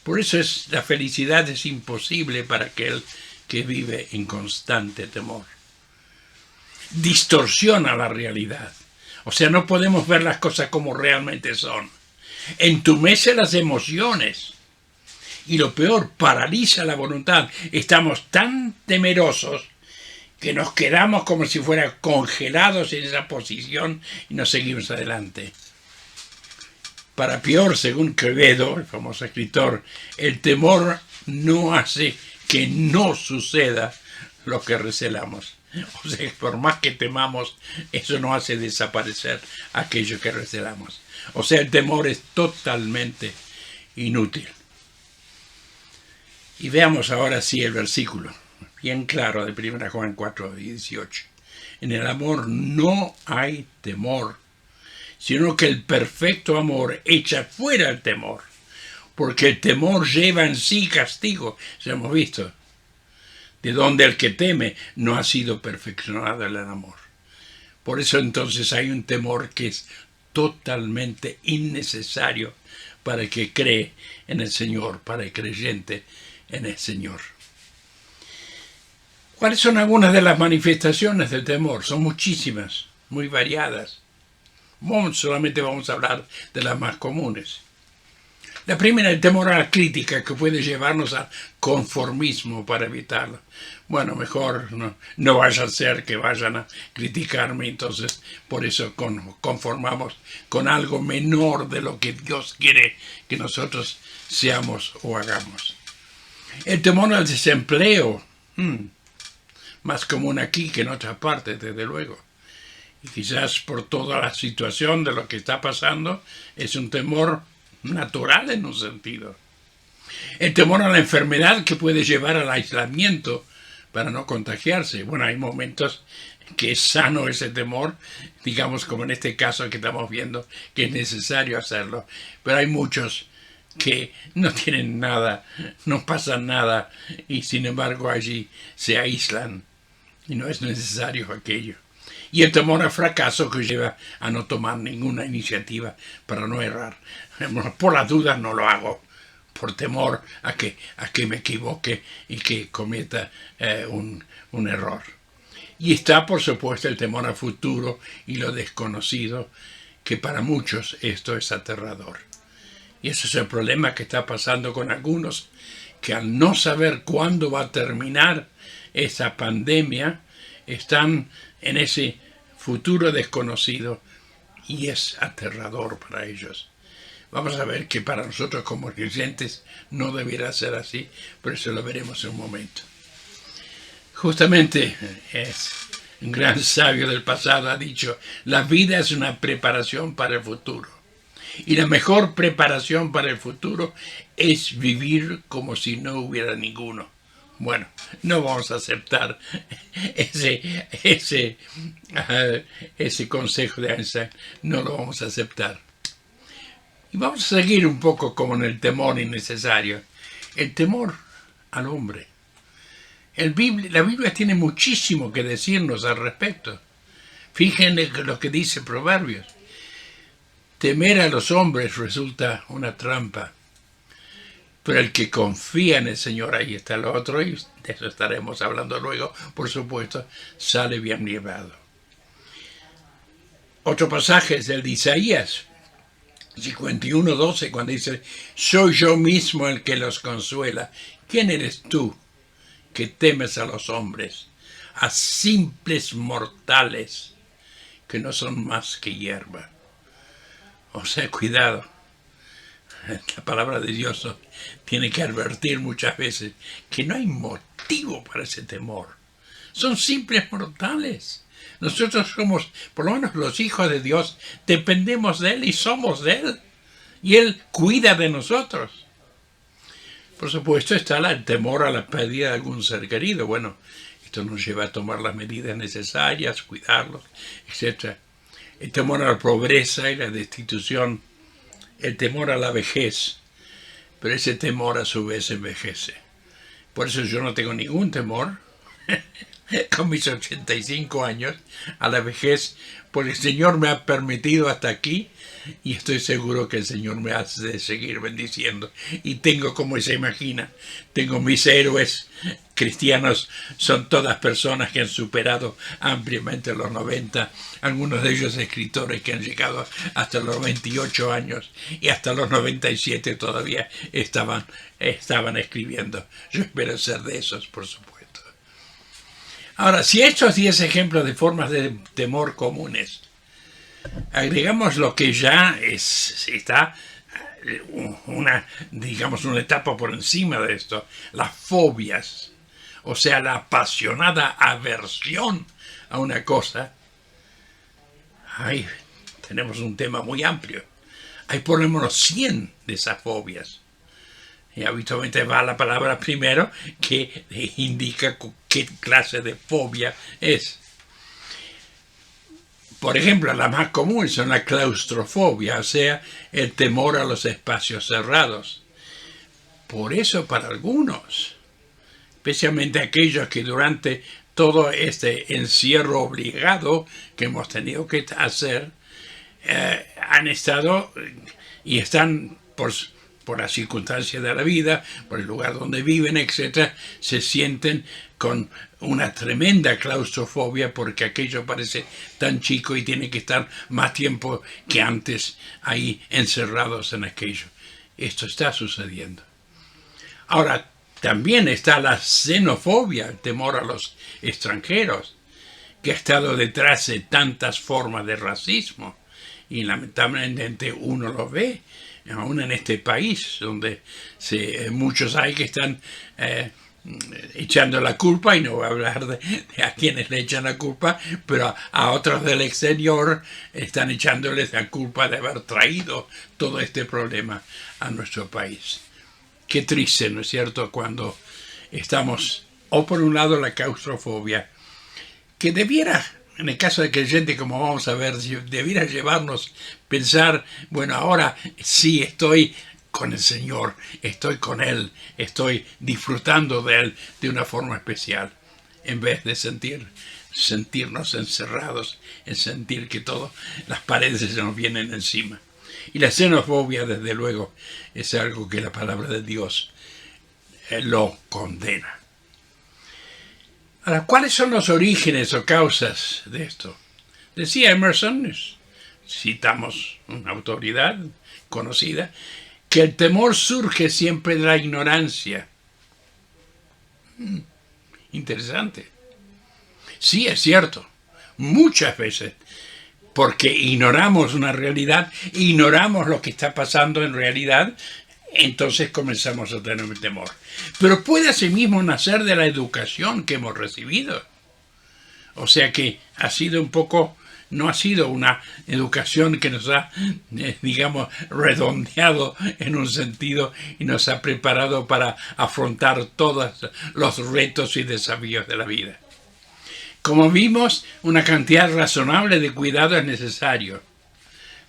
Por eso la felicidad es imposible para aquel que vive en constante temor. Distorsiona la realidad. O sea, no podemos ver las cosas como realmente son. Entumece las emociones. Y lo peor, paraliza la voluntad. Estamos tan temerosos que nos quedamos como si fueran congelados en esa posición y no seguimos adelante. Para peor, según Quevedo, el famoso escritor, el temor no hace que no suceda lo que recelamos. O sea, por más que temamos, eso no hace desaparecer aquello que recelamos. O sea, el temor es totalmente inútil. Y veamos ahora sí el versículo, bien claro, de 1 Juan 4:18. En el amor no hay temor, sino que el perfecto amor echa fuera el temor, porque el temor lleva en sí castigo, ya hemos visto, de donde el que teme no ha sido perfeccionado en el amor. Por eso entonces hay un temor que es totalmente innecesario para el que cree en el Señor, para el creyente en el Señor. ¿Cuáles son algunas de las manifestaciones del temor? Son muchísimas, muy variadas. Solamente vamos a hablar de las más comunes. La primera, el temor a la crítica, que puede llevarnos al conformismo para evitarlo. Bueno, mejor no vaya a ser que vayan a criticarme, entonces por eso conformamos con algo menor de lo que Dios quiere que nosotros seamos o hagamos. El temor al desempleo, más común aquí que en otras partes, desde luego. Y quizás por toda la situación de lo que está pasando, es un temor natural en un sentido. El temor a la enfermedad, que puede llevar al aislamiento para no contagiarse. Bueno, hay momentos que es sano ese temor, digamos como en este caso que estamos viendo, que es necesario hacerlo. Pero hay muchos que no tienen nada, no pasan nada, y sin embargo allí se aíslan y no es necesario aquello. Y el temor al fracaso, que lleva a no tomar ninguna iniciativa para no errar. Por las dudas no lo hago, por temor a que me equivoque y que cometa un error. Y está, por supuesto, el temor al futuro y lo desconocido, que para muchos esto es aterrador. Y ese es el problema que está pasando con algunos, que al no saber cuándo va a terminar esa pandemia, están en ese futuro desconocido y es aterrador para ellos. Vamos a ver que para nosotros como creyentes no debiera ser así, pero eso lo veremos en un momento. Justamente es un gran sabio del pasado ha dicho, la vida es una preparación para el futuro. Y la mejor preparación para el futuro es vivir como si no hubiera ninguno. Bueno, no vamos a aceptar ese consejo de Einstein, no lo vamos a aceptar. Y vamos a seguir un poco como en el temor innecesario. El temor al hombre. La Biblia tiene muchísimo que decirnos al respecto. Fíjense lo que dice Proverbios. Temer a los hombres resulta una trampa, pero el que confía en el Señor, ahí está lo otro, y de eso estaremos hablando luego, por supuesto, sale bien librado. Otro pasaje es el de Isaías 51:12, cuando dice, soy yo mismo el que los consuela. ¿Quién eres tú que temes a los hombres, a simples mortales que no son más que hierba? O sea, cuidado. La palabra de Dios tiene que advertir muchas veces que no hay motivo para ese temor. Son simples mortales. Nosotros somos, por lo menos los hijos de Dios, dependemos de Él y somos de Él. Y Él cuida de nosotros. Por supuesto está el temor a la pérdida de algún ser querido. Bueno, esto nos lleva a tomar las medidas necesarias, cuidarlos, etc. El temor a la pobreza y la destitución, el temor a la vejez, pero ese temor a su vez envejece. Por eso yo no tengo ningún temor, con mis 85 años, a la vejez, porque el Señor me ha permitido hasta aquí y estoy seguro que el Señor me hace de seguir bendiciendo. Y tengo, como se imagina, tengo mis héroes cristianos, son todas personas que han superado ampliamente los 90, algunos de ellos escritores que han llegado hasta los 28 años y hasta los 97 todavía estaban escribiendo. Yo espero ser de esos, por supuesto. Ahora, si estos 10 ejemplos de formas de temor comunes, agregamos lo que ya está una etapa por encima de esto, las fobias, o sea, la apasionada aversión a una cosa, ahí tenemos un tema muy amplio. Hay por lo menos 100 de esas fobias. Y habitualmente va la palabra primero que indica qué clase de fobia es. Por ejemplo, las más comunes son la claustrofobia, o sea, el temor a los espacios cerrados. Por eso para algunos, especialmente aquellos que durante todo este encierro obligado que hemos tenido que hacer, han estado y están por las circunstancias de la vida, por el lugar donde viven, etc., se sienten con una tremenda claustrofobia porque aquello parece tan chico y tiene que estar más tiempo que antes ahí encerrados en aquello. Esto está sucediendo. Ahora, también está la xenofobia, el temor a los extranjeros, que ha estado detrás de tantas formas de racismo y lamentablemente uno lo ve aún en este país donde muchos hay que están echando la culpa, y no voy a hablar de a quienes le echan la culpa, pero a otros del exterior están echándoles la culpa de haber traído todo este problema a nuestro país. Qué triste, ¿no es cierto?, cuando estamos, o por un lado la claustrofobia, que debiera, en el caso de creyente, como vamos a ver, debiera llevarnos a pensar, bueno, ahora sí estoy con el Señor, estoy con Él, estoy disfrutando de Él de una forma especial, en vez de sentirnos encerrados, en sentir que todas las paredes se nos vienen encima. Y la xenofobia, desde luego, es algo que la palabra de Dios lo condena. Ahora, ¿cuáles son los orígenes o causas de esto? Decía Emerson, citamos una autoridad conocida, que el temor surge siempre de la ignorancia. Interesante. Sí, es cierto. Muchas veces, porque ignoramos una realidad, ignoramos lo que está pasando en realidad, entonces comenzamos a tener temor. Pero puede asimismo nacer de la educación que hemos recibido. O sea que ha sido un poco, no ha sido una educación que nos ha, digamos, redondeado en un sentido y nos ha preparado para afrontar todos los retos y desafíos de la vida. Como vimos, una cantidad razonable de cuidado es necesario.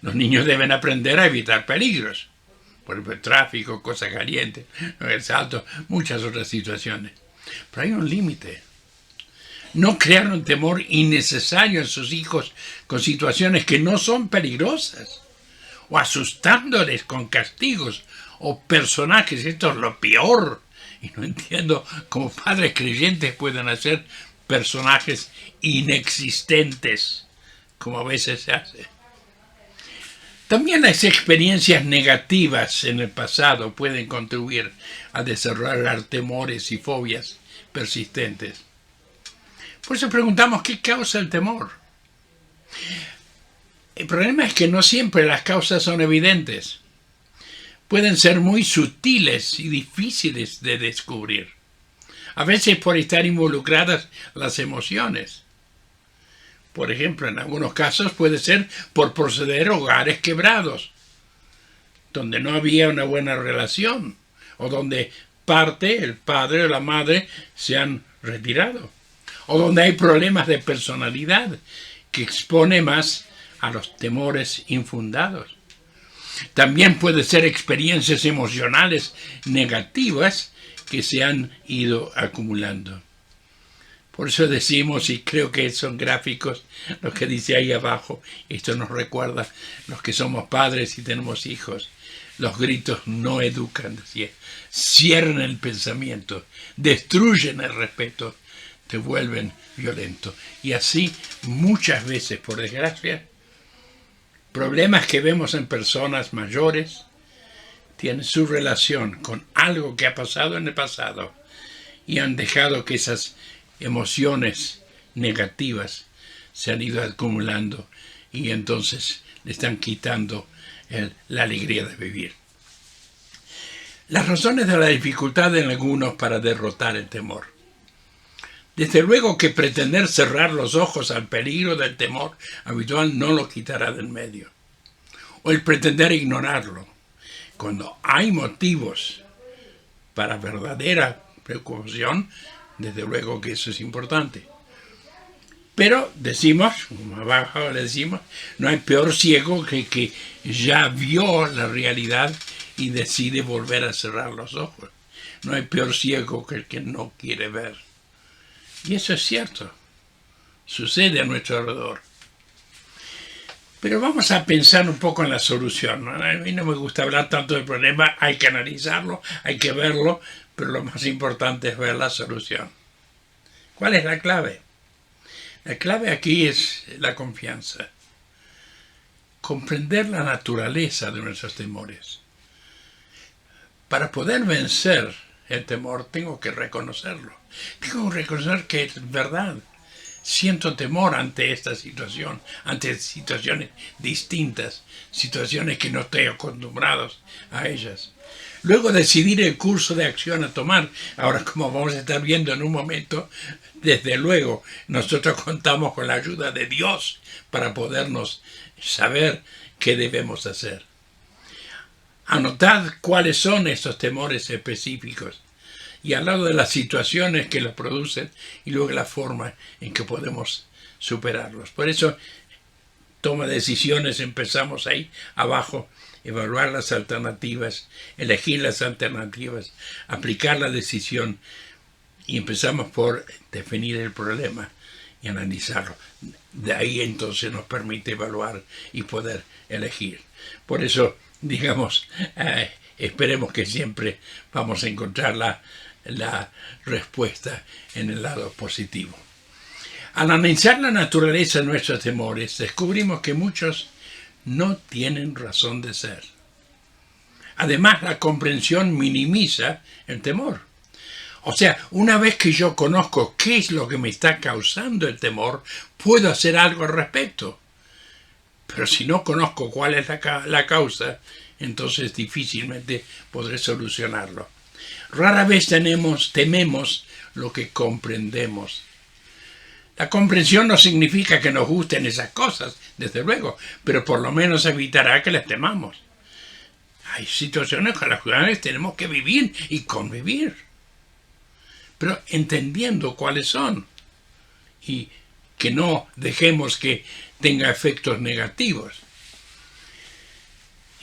Los niños deben aprender a evitar peligros. Por ejemplo, el tráfico, cosas calientes, el salto, muchas otras situaciones. Pero hay un límite. No crear un temor innecesario en sus hijos con situaciones que no son peligrosas, o asustándoles con castigos o personajes. Esto es lo peor. Y no entiendo cómo padres creyentes pueden hacer personajes inexistentes, como a veces se hace. También las experiencias negativas en el pasado pueden contribuir a desarrollar temores y fobias persistentes. Por eso preguntamos, ¿qué causa el temor? El problema es que no siempre las causas son evidentes. Pueden ser muy sutiles y difíciles de descubrir. A veces por estar involucradas las emociones. Por ejemplo, en algunos casos puede ser por proceder a hogares quebrados, donde no había una buena relación, o donde el padre o la madre, se han retirado, o donde hay problemas de personalidad que expone más a los temores infundados. También puede ser experiencias emocionales negativas que se han ido acumulando. Por eso decimos, y creo que son gráficos los que dice ahí abajo, esto nos recuerda los que somos padres y tenemos hijos, los gritos no educan, cierran el pensamiento, destruyen el respeto, te vuelven violento. Y así muchas veces, por desgracia, problemas que vemos en personas mayores tienen su relación con algo que ha pasado en el pasado y han dejado que esas emociones negativas se han ido acumulando y entonces le están quitando la alegría de vivir. Las razones de la dificultad en algunos para derrotar el temor. Desde luego que pretender cerrar los ojos al peligro del temor habitual no lo quitará del medio. O el pretender ignorarlo. Cuando hay motivos para verdadera preocupación, desde luego que eso es importante. Pero decimos, como abajo le decimos, no hay peor ciego que ya vio la realidad y decide volver a cerrar los ojos. No hay peor ciego que el que no quiere ver. Y eso es cierto. Sucede a nuestro alrededor. Pero vamos a pensar un poco en la solución, ¿no? A mí no me gusta hablar tanto del problema, hay que analizarlo, hay que verlo, pero lo más importante es ver la solución. ¿Cuál es la clave? La clave aquí es la confianza. Comprender la naturaleza de nuestros temores. Para poder vencer el temor tengo que reconocerlo. Tengo que reconocer que es verdad. Siento temor ante esta situación, ante situaciones distintas, situaciones que no estoy acostumbrado a ellas. Luego decidir el curso de acción a tomar. Ahora, como vamos a estar viendo en un momento, desde luego nosotros contamos con la ayuda de Dios para podernos saber qué debemos hacer. Anotad cuáles son estos temores específicos y al lado de las situaciones que los producen y luego la forma en que podemos superarlos. Por eso, toma decisiones, empezamos ahí abajo, evaluar las alternativas, elegir las alternativas, aplicar la decisión y empezamos por definir el problema y analizarlo. De ahí entonces nos permite evaluar y poder elegir. Por eso, digamos, esperemos que siempre vamos a encontrar la respuesta en el lado positivo. Al analizar la naturaleza de nuestros temores, descubrimos que muchos no tienen razón de ser. Además, la comprensión minimiza el temor. O sea, una vez que yo conozco qué es lo que me está causando el temor, puedo hacer algo al respecto. Pero si no conozco cuál es la causa, entonces difícilmente podré solucionarlo. Rara vez tememos lo que comprendemos. La comprensión no significa que nos gusten esas cosas, desde luego, pero por lo menos evitará que las temamos. Hay situaciones con las cuales tenemos que vivir y convivir, pero entendiendo cuáles son y que no dejemos que tenga efectos negativos.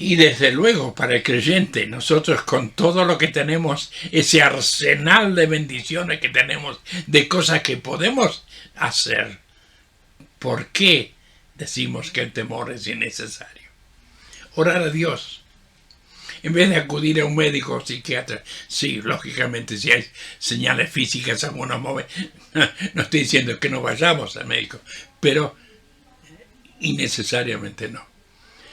Y desde luego, para el creyente, nosotros con todo lo que tenemos, ese arsenal de bendiciones que tenemos, de cosas que podemos hacer, ¿por qué decimos que el temor es innecesario? Orar a Dios. En vez de acudir a un médico o psiquiatra, sí, lógicamente, si hay señales físicas, algunos momentos, no estoy diciendo que no vayamos al médico, pero innecesariamente no.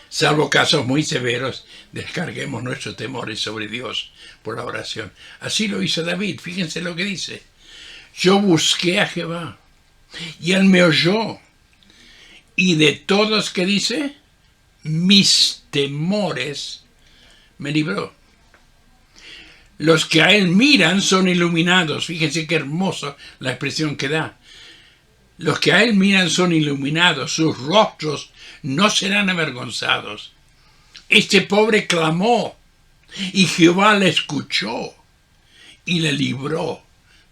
Salvo casos muy severos, descarguemos nuestros temores sobre Dios por la oración. Así lo hizo David, fíjense lo que dice. Yo busqué a Jehová, y él me oyó, y de todos, ¿qué dice? Mis temores me libró. Los que a él miran son iluminados. Fíjense qué hermosa la expresión que da. Los que a él miran son iluminados, sus rostros no serán avergonzados. Este pobre clamó, y Jehová le escuchó, y le libró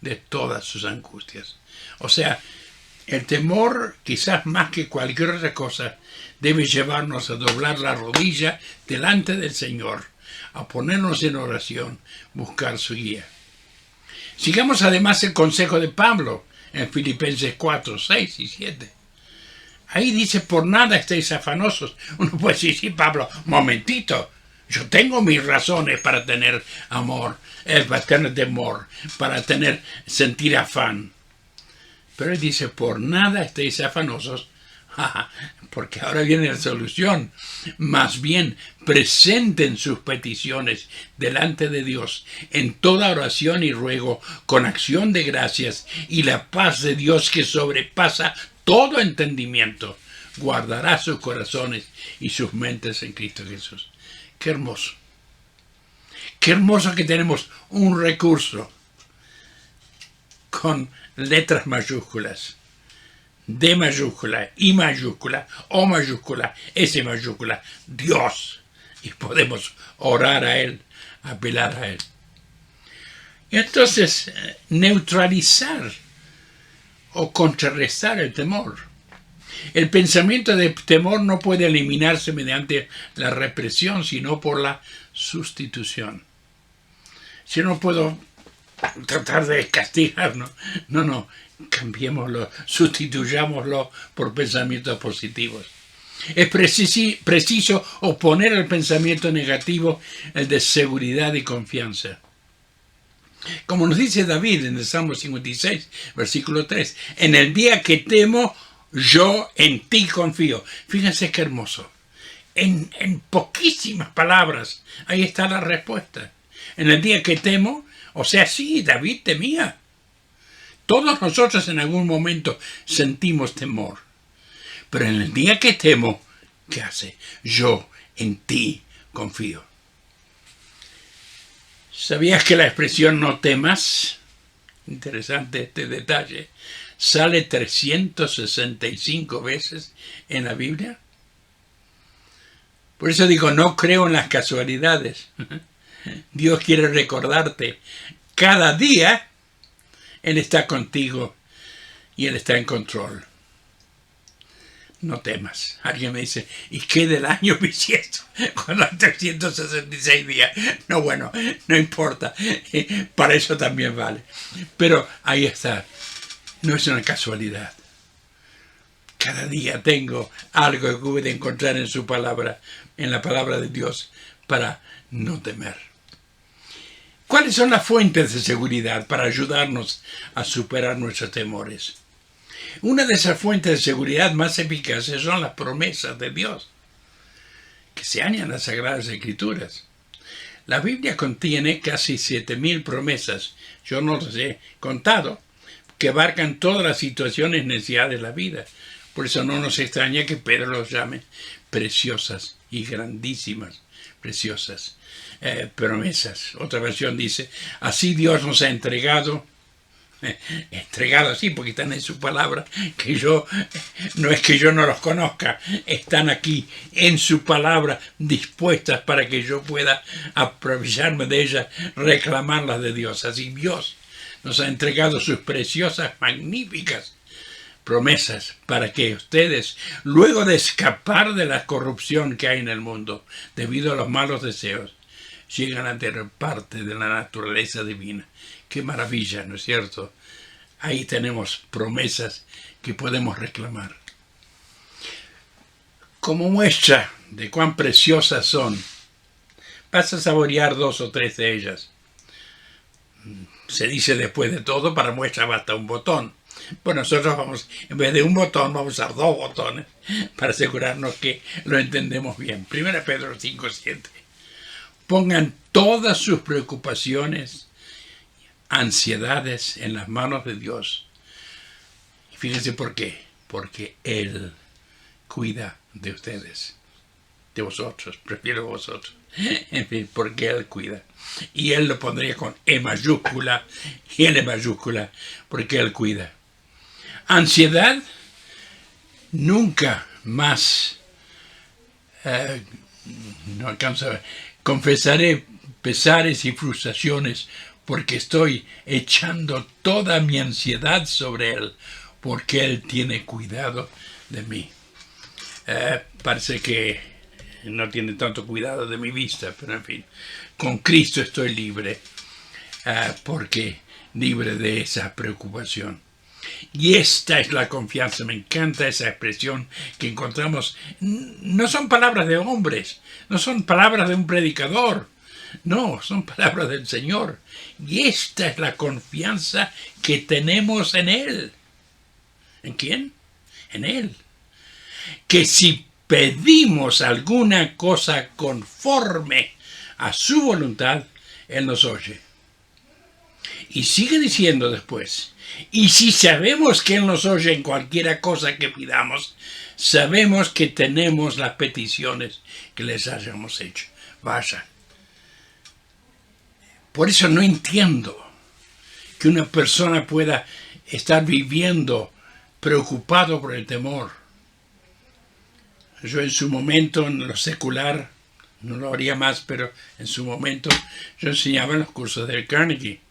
de todas sus angustias. O sea, el temor, quizás más que cualquier otra cosa, debe llevarnos a doblar la rodilla delante del Señor, a ponernos en oración, buscar su guía. Sigamos además el consejo de Pablo en Filipenses 4, 6 y 7. Ahí dice, por nada estéis afanosos. Uno puede decir, sí, Pablo, momentito, yo tengo mis razones para tener amor, para tener temor, para sentir afán. Pero él dice, por nada estéis afanosos, porque ahora viene la solución. Más bien, presenten sus peticiones delante de Dios en toda oración y ruego, con acción de gracias, y la paz de Dios que sobrepasa todo entendimiento, guardará sus corazones y sus mentes en Cristo Jesús. Qué hermoso. Qué hermoso que tenemos un recurso con letras mayúsculas. D mayúscula, I mayúscula, O mayúscula, S mayúscula, Dios. Y podemos orar a Él, apelar a Él. Y entonces, neutralizar o contrarrestar el temor. El pensamiento de temor no puede eliminarse mediante la represión, sino por la sustitución. Si no puedo tratar de castigarnos, no, cambiémoslo, sustituyámoslo por pensamientos positivos. Es preciso oponer al pensamiento negativo el de seguridad y confianza. Como nos dice David en el Salmo 56, versículo 3, en el día que temo, yo en ti confío. Fíjense qué hermoso. En poquísimas palabras, ahí está la respuesta. En el día que temo, o sea, sí, David temía. Todos nosotros en algún momento sentimos temor. Pero en el día que temo, ¿qué hace? Yo en ti confío. ¿Sabías que la expresión no temas? Interesante este detalle. Sale 365 veces en la Biblia. Por eso digo, no creo en las casualidades. Dios quiere recordarte cada día, Él está contigo y Él está en control. No temas. Alguien me dice, ¿y qué del año bisiesto? Con los 366 días. No, bueno, no importa. Para eso también vale. Pero ahí está. No es una casualidad. Cada día tengo algo que pude encontrar en su palabra, en la palabra de Dios, para no temer. ¿Cuáles son las fuentes de seguridad para ayudarnos a superar nuestros temores? Una de esas fuentes de seguridad más eficaces son las promesas de Dios, que se hallan en las Sagradas Escrituras. La Biblia contiene casi 7.000 promesas, yo no las he contado, que abarcan todas las situaciones y necesidades de la vida. Por eso no nos extraña que Pedro los llame preciosas y grandísimas, preciosas promesas. Otra versión dice, así Dios nos ha entregado así porque están en su palabra, que yo, no es que yo no los conozca, están aquí en su palabra dispuestas para que yo pueda aprovecharme de ellas, reclamarlas de Dios. Así Dios nos ha entregado sus preciosas, magníficas promesas para que ustedes, luego de escapar de la corrupción que hay en el mundo debido a los malos deseos, llegan a tener parte de la naturaleza divina. ¡Qué maravilla!, ¿no es cierto? Ahí tenemos promesas que podemos reclamar. Como muestra de cuán preciosas son, vas a saborear 2 o 3 de ellas. Se dice después de todo, para muestra basta un botón. Pues nosotros vamos, en vez de un botón, vamos a usar 2 botones para asegurarnos que lo entendemos bien. 1 Pedro 5:7. Pongan todas sus preocupaciones, ansiedades en las manos de Dios. Y fíjense por qué. Porque Él cuida de ustedes, de vosotros, prefiero vosotros. En fin, porque Él cuida. Y Él lo pondría con E mayúscula y L mayúscula, porque Él cuida. Ansiedad, nunca más, no alcanzo a ver. Confesaré pesares y frustraciones porque estoy echando toda mi ansiedad sobre Él, porque Él tiene cuidado de mí. Parece que no tiene tanto cuidado de mi vista, pero en fin, con Cristo estoy libre, porque libre de esa preocupación. Y esta es la confianza, me encanta esa expresión que encontramos. No son palabras de hombres, no son palabras de un predicador, no, son palabras del Señor. Y esta es la confianza que tenemos en Él. ¿En quién? En Él. Que si pedimos alguna cosa conforme a su voluntad, Él nos oye. Y sigue diciendo después, y si sabemos que Él nos oye en cualquiera cosa que pidamos, sabemos que tenemos las peticiones que les hayamos hecho. Vaya. Por eso no entiendo que una persona pueda estar viviendo preocupado por el temor. Yo en su momento, en lo secular, no lo haría más, pero en su momento yo enseñaba en los cursos del Carnegie.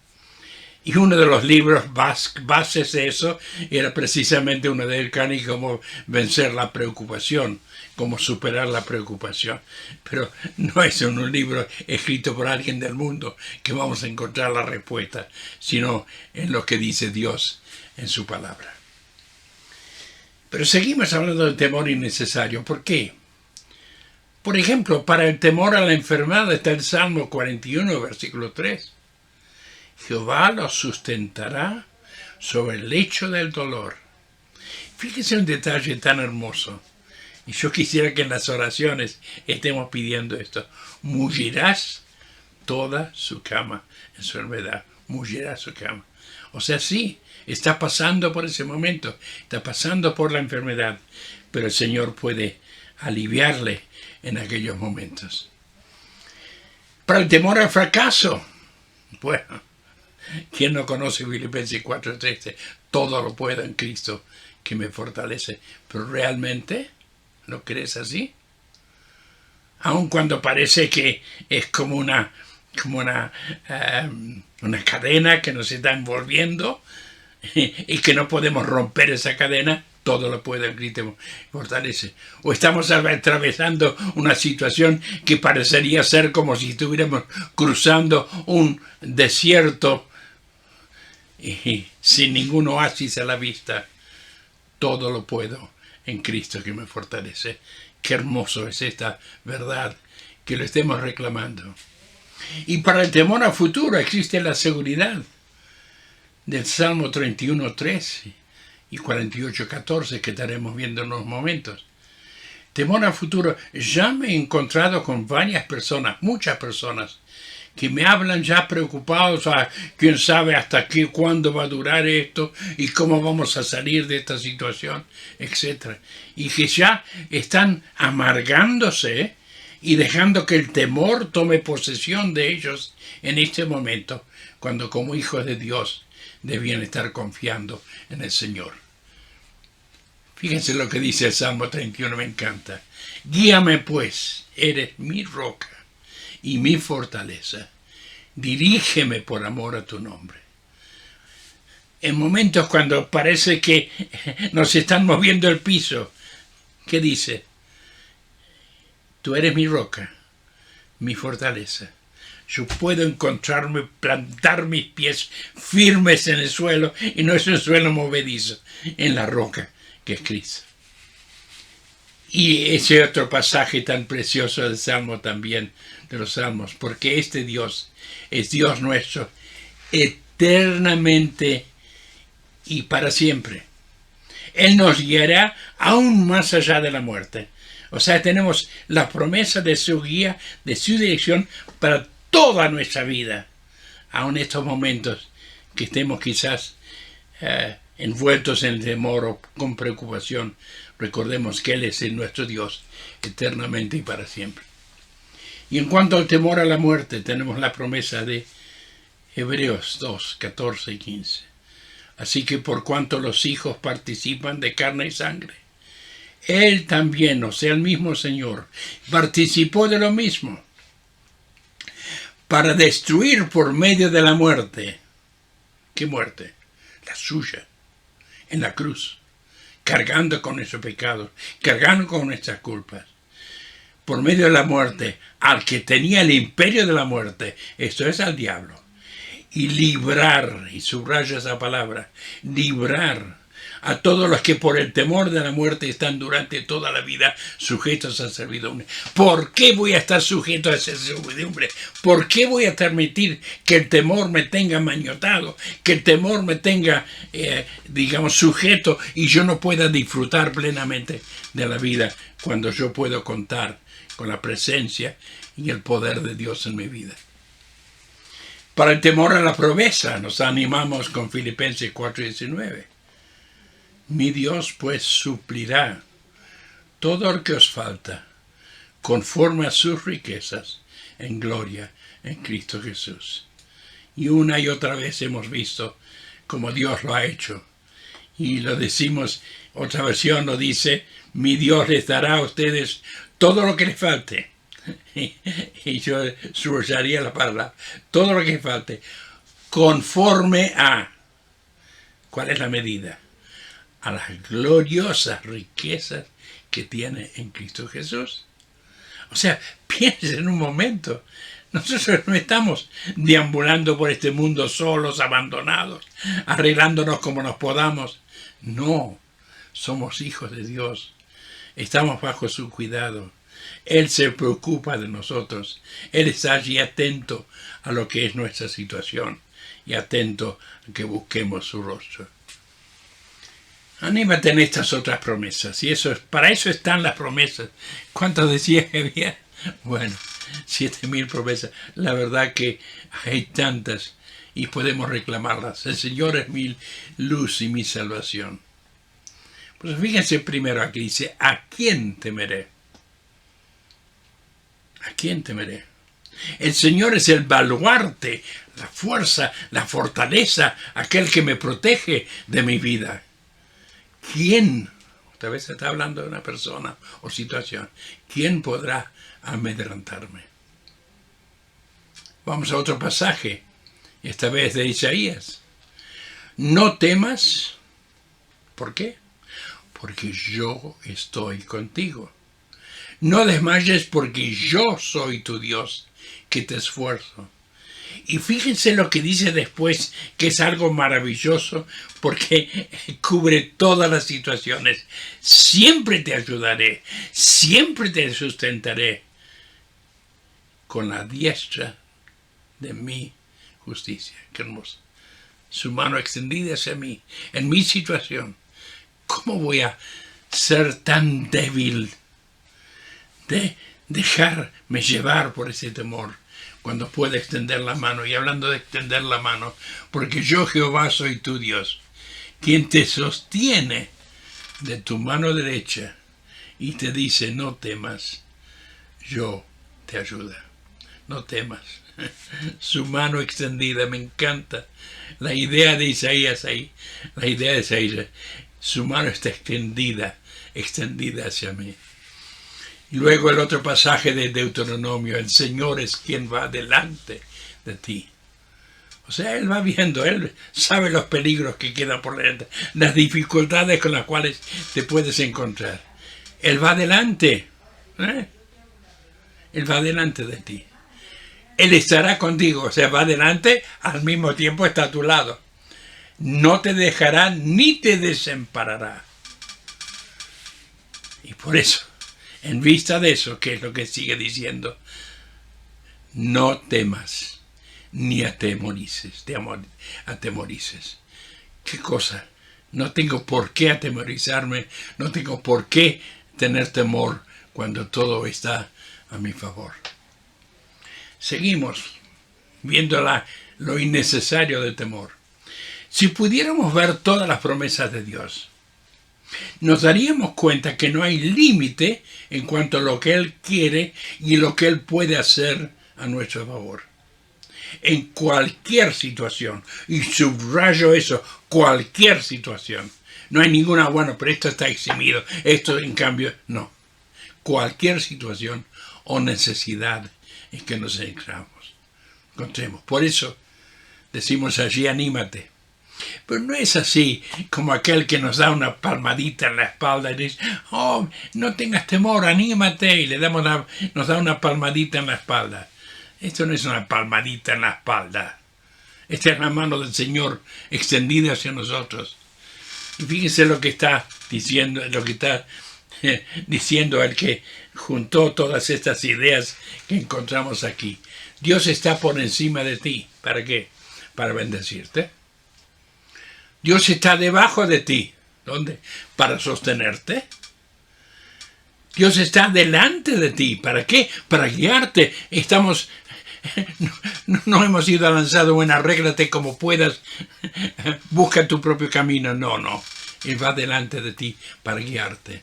Y uno de los libros bases de eso era precisamente uno de Carnegie, cómo vencer la preocupación, cómo superar la preocupación. Pero no es un libro escrito por alguien del mundo que vamos a encontrar la respuesta, sino en lo que dice Dios en su palabra. Pero seguimos hablando del temor innecesario. ¿Por qué? Por ejemplo, para el temor a la enfermedad está el Salmo 41, versículo 3. Jehová los sustentará sobre el lecho del dolor. Fíjese un detalle tan hermoso. Y yo quisiera que en las oraciones estemos pidiendo esto. Mullirás toda su cama en su enfermedad. Mullirás su cama. O sea, sí, está pasando por ese momento. Está pasando por la enfermedad. Pero el Señor puede aliviarle en aquellos momentos. Para el temor al fracaso. Bueno, ¿quién no conoce Filipenses 4:13? Todo lo puedo en Cristo que me fortalece. Pero ¿realmente lo crees así? Aun cuando parece que es como una cadena que nos está envolviendo y que no podemos romper esa cadena, todo lo puede en Cristo me fortalece. O estamos atravesando una situación que parecería ser como si estuviéramos cruzando un desierto y sin ningún oasis a la vista. Todo lo puedo en Cristo que me fortalece. Qué hermoso es esta verdad, que lo estemos reclamando. Y para el temor al futuro existe la seguridad del Salmo 31:3 y 48:14 que estaremos viendo en unos momentos. Temor al futuro. Ya me he encontrado con varias personas, muchas personas, que me hablan ya preocupados, quién sabe hasta qué, cuándo va a durar esto y cómo vamos a salir de esta situación, etc. Y que ya están amargándose y dejando que el temor tome posesión de ellos en este momento, cuando como hijos de Dios debían estar confiando en el Señor. Fíjense lo que dice el Salmo 31, me encanta. Guíame pues, eres mi roca y mi fortaleza. Dirígeme por amor a tu nombre. En momentos cuando parece que nos están moviendo el piso, ¿qué dice? Tú eres mi roca, mi fortaleza. Yo puedo encontrarme, plantar mis pies firmes en el suelo, y no es un suelo movedizo, en la roca que es Cristo. Y ese otro pasaje tan precioso del Salmo también, de los Salmos, porque este Dios es Dios nuestro eternamente y para siempre. Él nos guiará aún más allá de la muerte. O sea, tenemos la promesa de su guía, de su dirección para toda nuestra vida, aun estos momentos que estemos quizás envueltos en temor o con preocupación. Recordemos que Él es nuestro Dios eternamente y para siempre. Y en cuanto al temor a la muerte, tenemos la promesa de Hebreos 2, 14 y 15. Así que por cuanto los hijos participan de carne y sangre, Él también, o sea, el mismo Señor, participó de lo mismo, para destruir por medio de la muerte. ¿Qué muerte? La suya, en la cruz, cargando con nuestros pecados, cargando con nuestras culpas. Por medio de la muerte, al que tenía el imperio de la muerte, esto es al diablo, y librar, y subrayo esa palabra, librar a todos los que por el temor de la muerte están durante toda la vida sujetos a servidumbre. ¿Por qué voy a estar sujeto a esa servidumbre? ¿Por qué voy a permitir que el temor me tenga maniotado, que el temor me tenga, sujeto, y yo no pueda disfrutar plenamente de la vida cuando yo puedo contar con la presencia y el poder de Dios en mi vida? Para el temor a la pobreza nos animamos con Filipenses 4:19. Mi Dios pues suplirá todo lo que os falta, conforme a sus riquezas en gloria en Cristo Jesús. Y una y otra vez hemos visto cómo Dios lo ha hecho. Y lo decimos, otra versión lo dice, mi Dios les dará a ustedes todo lo que les falte. Y yo subrayaría la palabra, todo lo que les falte, conforme a, ¿cuál es la medida? A las gloriosas riquezas que tiene en Cristo Jesús. O sea, piensen en un momento. Nosotros no estamos deambulando por este mundo solos, abandonados, arreglándonos como nos podamos. No, somos hijos de Dios. Estamos bajo su cuidado. Él se preocupa de nosotros. Él está allí atento a lo que es nuestra situación y atento a que busquemos su rostro. Anímate en estas otras promesas. Y para eso están las promesas. ¿Cuántas decía que había? Bueno, 7,000 promesas. La verdad que hay tantas y podemos reclamarlas. El Señor es mi luz y mi salvación. Pues fíjense primero aquí, dice, ¿a quién temeré? ¿A quién temeré? El Señor es el baluarte, la fuerza, la fortaleza, aquel que me protege de mi vida. ¿Quién? Otra vez se está hablando de una persona o situación. ¿Quién podrá amedrentarme? Vamos a otro pasaje, esta vez de Isaías. No temas. ¿Por qué? Porque yo estoy contigo. No desmayes porque yo soy tu Dios, que te esfuerzo. Y fíjense lo que dice después, que es algo maravilloso, porque cubre todas las situaciones. Siempre te ayudaré, siempre te sustentaré con la diestra de mi justicia. Qué hermoso. Su mano extendida hacia mí, en mi situación. ¿Cómo voy a ser tan débil de dejarme llevar por ese temor cuando pueda extender la mano. Y hablando de extender la mano, porque yo, Jehová, soy tu Dios, quien te sostiene de tu mano derecha y te dice, no temas, yo te ayudo. No temas. Su mano extendida, me encanta la idea de Isaías ahí. La idea de Isaías, su mano está extendida hacia mí. Y luego el otro pasaje de Deuteronomio, el Señor es quien va delante de ti. O sea, Él va viendo, Él sabe los peligros que quedan por delante, las dificultades con las cuales te puedes encontrar. Él va delante, Él va delante de ti. Él estará contigo, o sea, va delante, al mismo tiempo está a tu lado. No te dejará ni te desamparará. Y por eso, en vista de eso, ¿qué es lo que sigue diciendo? No temas, ni atemorices, atemorices. ¿Qué cosa? No tengo por qué atemorizarme, no tengo por qué tener temor cuando todo está a mi favor. Seguimos viendo lo innecesario del temor. Si pudiéramos ver todas las promesas de Dios, nos daríamos cuenta que no hay límite en cuanto a lo que Él quiere y lo que Él puede hacer a nuestro favor. En cualquier situación, y subrayo eso, cualquier situación. No hay ninguna, bueno, pero esto está eximido, esto en cambio, no. Cualquier situación o necesidad en que nos encontremos. Por eso decimos allí, anímate. Pero no es así como aquel que nos da una palmadita en la espalda y dice, oh, no tengas temor, anímate, y nos da una palmadita en la espalda. Esto no es una palmadita en la espalda. Esta es la mano del Señor extendida hacia nosotros. Y fíjense lo que está diciendo, el que juntó todas estas ideas que encontramos aquí. Dios está por encima de ti. ¿Para qué? Para bendecirte. Dios está debajo de ti. ¿Dónde? Para sostenerte. Dios está delante de ti. ¿Para qué? Para guiarte. No hemos sido lanzados, bueno, arréglate como puedas, busca tu propio camino. No. Él va delante de ti para guiarte.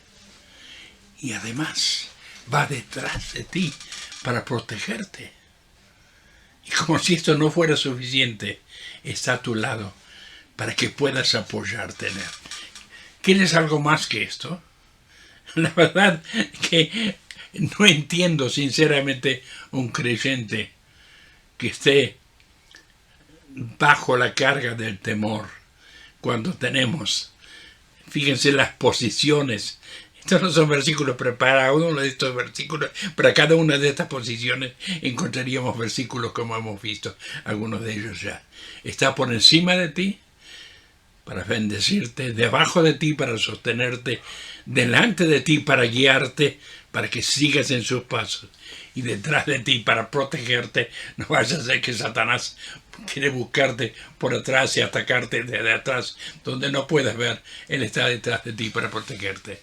Y además va detrás de ti para protegerte. Y como si esto no fuera suficiente, está a tu lado para que puedas apoyarte en Él. ¿Quieres algo más que esto? La verdad que no entiendo sinceramente un creyente que esté bajo la carga del temor cuando tenemos, fíjense las posiciones. Estos no son versículos, pero para uno de estos versículos, para cada una de estas posiciones encontraríamos versículos como hemos visto, algunos de ellos ya. Está por encima de ti para bendecirte, debajo de ti para sostenerte, delante de ti para guiarte, para que sigas en sus pasos, y detrás de ti para protegerte. No vaya a ser que Satanás quiere buscarte por atrás y atacarte desde atrás, donde no puedes ver. Él está detrás de ti para protegerte.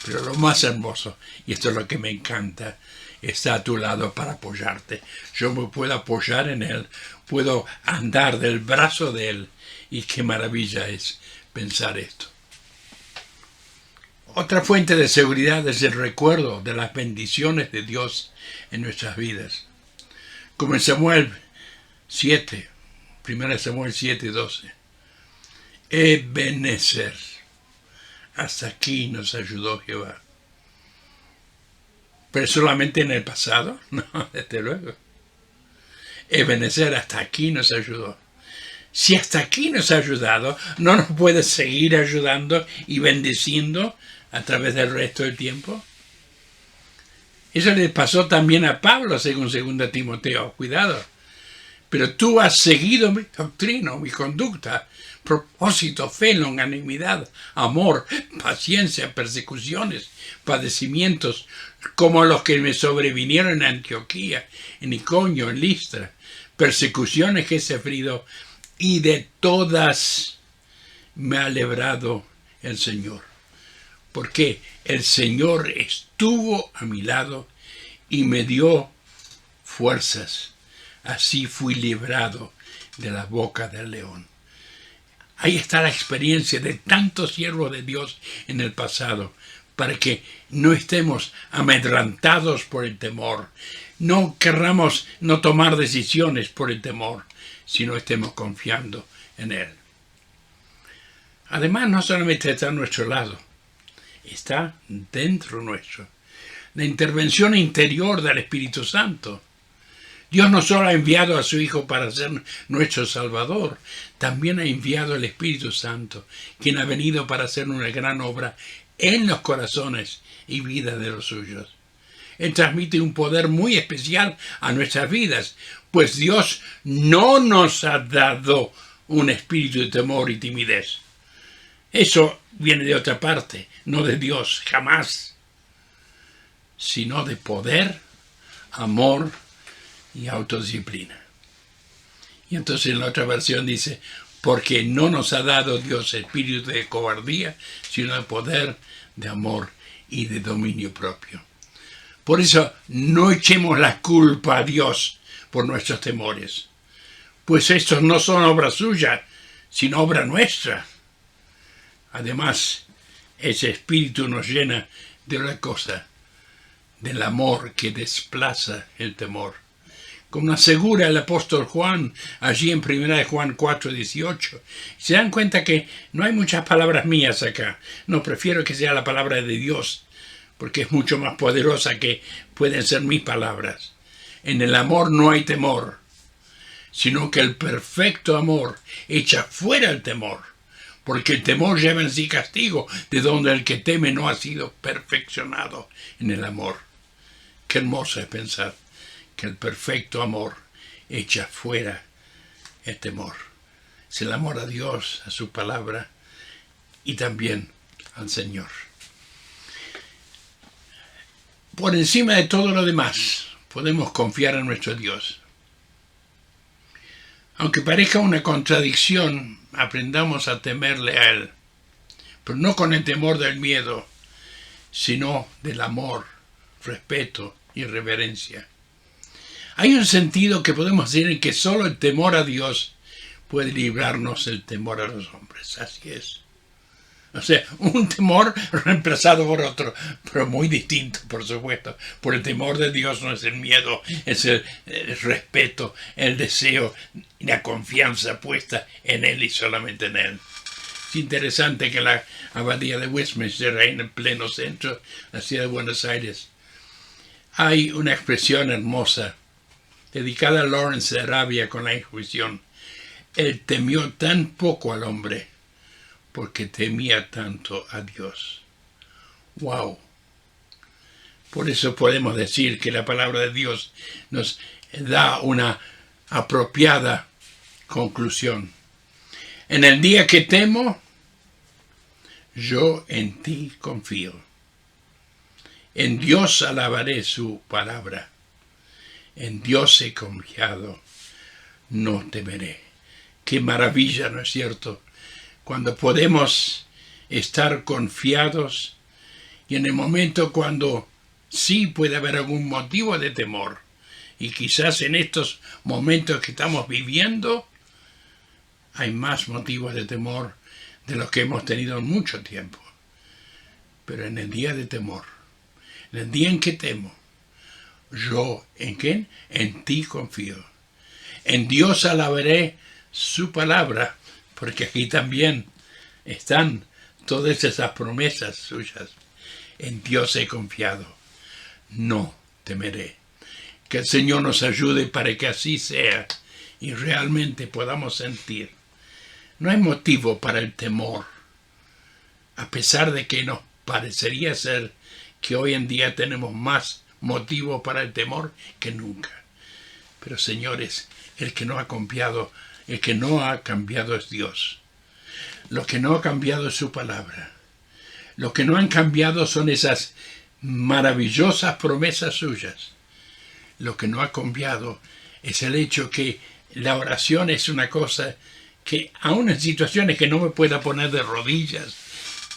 Pero lo más hermoso, y esto es lo que me encanta, está a tu lado para apoyarte. Yo me puedo apoyar en Él, puedo andar del brazo de Él, y qué maravilla es pensar esto. Otra fuente de seguridad es el recuerdo de las bendiciones de Dios en nuestras vidas. Como en Samuel 7, 1 Samuel 7:12. Ebenezer, hasta aquí nos ayudó Jehová. ¿Pero solamente en el pasado? No, desde luego. Ebenezer, hasta aquí nos ayudó. Si hasta aquí nos ha ayudado, ¿no nos puede seguir ayudando y bendiciendo a través del resto del tiempo? Eso le pasó también a Pablo, según 2 Timoteo. Cuidado. Pero tú has seguido mi doctrina, mi conducta, propósito, fe, longanimidad, amor, paciencia, persecuciones, padecimientos, como los que me sobrevinieron en Antioquía, en Iconio, en Listra, persecuciones que he sufrido, y de todas me ha librado el Señor. Porque el Señor estuvo a mi lado y me dio fuerzas. Así fui librado de la boca del león. Ahí está la experiencia de tantos siervos de Dios en el pasado, para que no estemos amedrentados por el temor, no querramos no tomar decisiones por el temor, sino estemos confiando en Él. Además, no solamente está a nuestro lado, está dentro nuestro. La intervención interior del Espíritu Santo. Dios no solo ha enviado a su Hijo para ser nuestro Salvador, también ha enviado el Espíritu Santo, quien ha venido para hacer una gran obra en los corazones y vida de los suyos. Él transmite un poder muy especial a nuestras vidas, pues Dios no nos ha dado un espíritu de temor y timidez. Eso viene de otra parte, no de Dios, jamás, sino de poder, amor y autodisciplina. Y entonces en la otra versión dice, porque no nos ha dado Dios espíritu de cobardía, sino de poder, de amor y de dominio propio. Por eso no echemos la culpa a Dios por nuestros temores, pues estos no son obra suya, sino obra nuestra. Además, ese espíritu nos llena de una cosa, del amor que desplaza el temor. Como asegura el apóstol Juan, allí en 1 Juan 4:18, se dan cuenta que no hay muchas palabras mías acá. No, prefiero que sea la palabra de Dios, porque es mucho más poderosa que pueden ser mis palabras. En el amor no hay temor, sino que el perfecto amor echa fuera el temor, porque el temor lleva en sí castigo, de donde el que teme no ha sido perfeccionado en el amor. Qué hermoso es pensar que el perfecto amor echa fuera el temor. Es el amor a Dios, a su palabra y también al Señor. Por encima de todo lo demás, podemos confiar en nuestro Dios. Aunque parezca una contradicción, aprendamos a temerle a Él, pero no con el temor del miedo, sino del amor, respeto y reverencia. Hay un sentido que podemos decir en que solo el temor a Dios puede librarnos del temor a los hombres. Así es. O sea, un temor reemplazado por otro, pero muy distinto, por supuesto. Por el temor de Dios no es el miedo, es el respeto, el deseo, la confianza puesta en Él y solamente en Él. Es interesante que la abadía de Westminster, ahí en el pleno centro, la ciudad de Buenos Aires, hay una expresión hermosa dedicada a Lawrence de Arabia con la Inquisición. Él temió tan poco al hombre porque temía tanto a Dios. ¡Wow! Por eso podemos decir que la palabra de Dios nos da una apropiada conclusión. En el día que temo, yo en ti confío. En Dios alabaré su palabra. En Dios he confiado, no temeré. ¡Qué maravilla!, ¿no es cierto? Cuando podemos estar confiados y en el momento cuando sí puede haber algún motivo de temor, y quizás en estos momentos que estamos viviendo hay más motivos de temor de los que hemos tenido en mucho tiempo. Pero en el día de temor, en el día en que temo, yo, ¿en quién? En ti confío. En Dios alabaré su palabra, porque aquí también están todas esas promesas suyas. En Dios he confiado, no temeré. Que el Señor nos ayude para que así sea y realmente podamos sentir. No hay motivo para el temor, a pesar de que nos parecería ser que hoy en día tenemos más motivo para el temor que nunca. Pero señores, el que no ha cambiado es Dios. Lo que no ha cambiado es su palabra. Lo que no han cambiado son esas maravillosas promesas suyas. Lo que no ha cambiado es el hecho que la oración es una cosa que, aun en situaciones que no me pueda poner de rodillas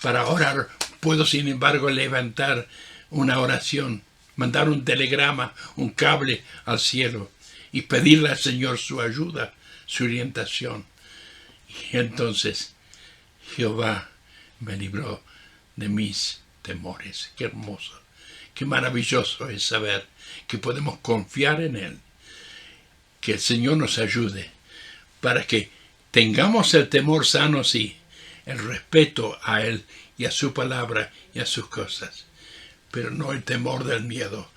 para orar, puedo sin embargo levantar una oración mandar un telegrama, un cable al cielo y pedirle al Señor su ayuda, su orientación. Y entonces Jehová me libró de mis temores. Qué hermoso, qué maravilloso es saber que podemos confiar en Él. Que el Señor nos ayude para que tengamos el temor sano, sí, el respeto a Él y a su palabra y a sus cosas, pero no el temor del miedo,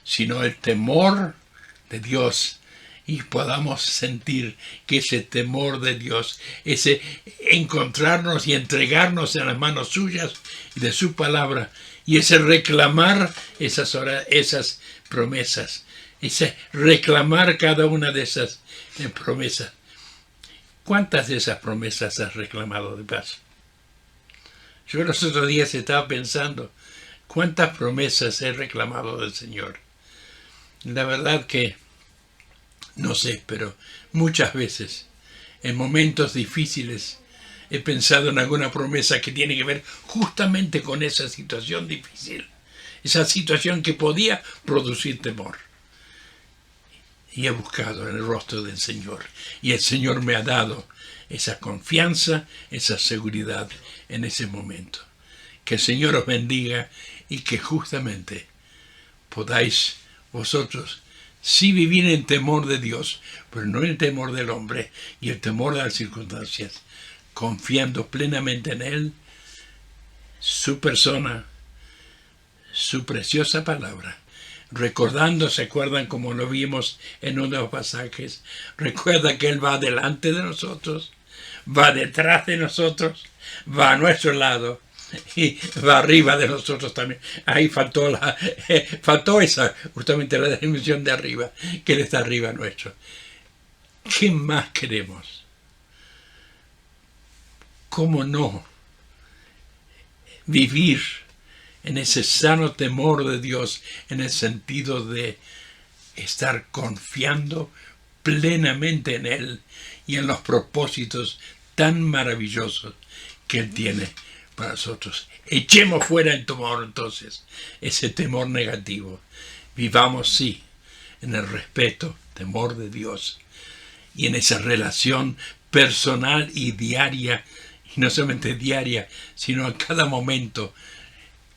sino el temor de Dios, y podamos sentir que ese temor de Dios, ese encontrarnos y entregarnos en las manos suyas y de su palabra, y ese reclamar esas promesas, ese reclamar cada una de esas promesas. ¿Cuántas de esas promesas has reclamado de paz? Yo los otros días estaba pensando, ¿cuántas promesas he reclamado del Señor? La verdad que no sé, pero muchas veces, en momentos difíciles, he pensado en alguna promesa que tiene que ver justamente con esa situación difícil, esa situación que podía producir temor. Y he buscado en el rostro del Señor, y el Señor me ha dado esa confianza, esa seguridad en ese momento. Que el Señor os bendiga y que justamente podáis vosotros sí vivir en temor de Dios, pero no en temor del hombre y el temor de las circunstancias, confiando plenamente en Él, su persona, su preciosa palabra. Recordando, ¿se acuerdan como lo vimos en uno de los pasajes? Recuerda que Él va delante de nosotros, va detrás de nosotros, va a nuestro lado y va arriba de nosotros también. Ahí faltó esa, justamente la dimensión de arriba, que Él está arriba nuestro. ¿Qué más queremos? ¿Cómo no vivir en ese sano temor de Dios, en el sentido de estar confiando plenamente en Él y en los propósitos tan maravillosos que Él tiene para nosotros? Echemos fuera el temor, entonces, ese temor negativo. Vivamos, sí, en el respeto, temor de Dios y en esa relación personal y diaria, y no solamente diaria, sino a cada momento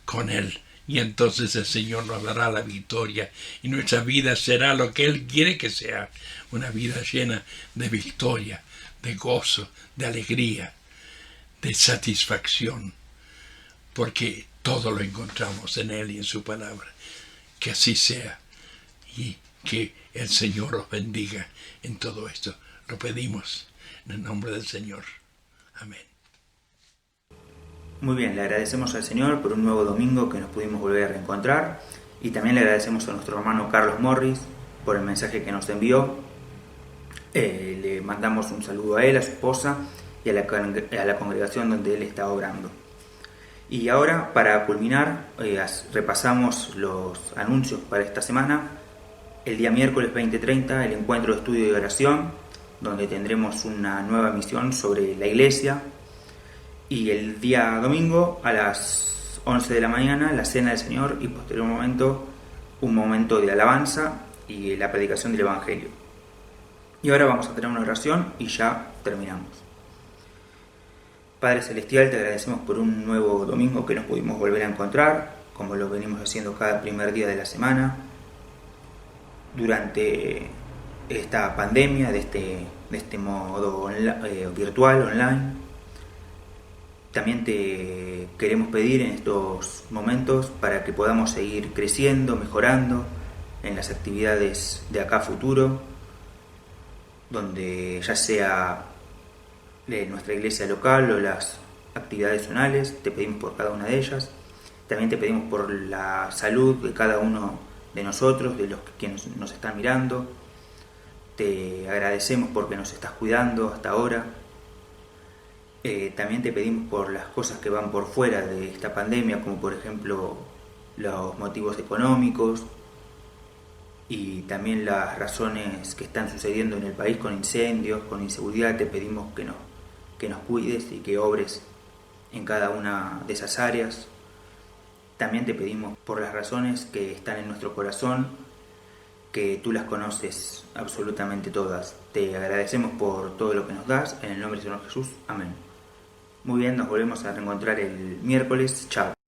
con Él. Y entonces el Señor nos dará la victoria y nuestra vida será lo que Él quiere que sea, una vida llena de victoria, de gozo, de alegría, de satisfacción, porque todo lo encontramos en Él y en su palabra. Que así sea y que el Señor os bendiga en todo esto. Lo pedimos en el nombre del Señor. Amén. Muy bien, le agradecemos al Señor por un nuevo domingo que nos pudimos volver a reencontrar, y también le agradecemos a nuestro hermano Carlos Morris por el mensaje que nos envió. Le mandamos un saludo a él, a su esposa y a la congregación donde él está orando. Y ahora, para culminar, repasamos los anuncios para esta semana. El día miércoles 20:30, el encuentro de estudio y oración, donde tendremos una nueva misión sobre la iglesia. Y el día domingo a las 11 de la mañana, la cena del Señor, y posterior un momento de alabanza y la predicación del Evangelio. Y ahora vamos a tener una oración y ya terminamos. Padre Celestial, te agradecemos por un nuevo domingo que nos pudimos volver a encontrar, como lo venimos haciendo cada primer día de la semana, durante esta pandemia, de este modo virtual, online. También te queremos pedir en estos momentos para que podamos seguir creciendo, mejorando en las actividades de acá a futuro, donde ya sea de nuestra iglesia local o las actividades zonales. Te pedimos por cada una de ellas. También te pedimos por la salud de cada uno de nosotros, de los que nos están mirando. Te agradecemos porque nos estás cuidando hasta ahora. También te pedimos por las cosas que van por fuera de esta pandemia, como por ejemplo los motivos económicos y también las razones que están sucediendo en el país con incendios, con inseguridad. Te pedimos que nos cuides y que obres en cada una de esas áreas. También te pedimos por las razones que están en nuestro corazón, que tú las conoces absolutamente todas. Te agradecemos por todo lo que nos das, en el nombre del Señor Jesús. Amén. Muy bien, nos volvemos a reencontrar el miércoles. Chao.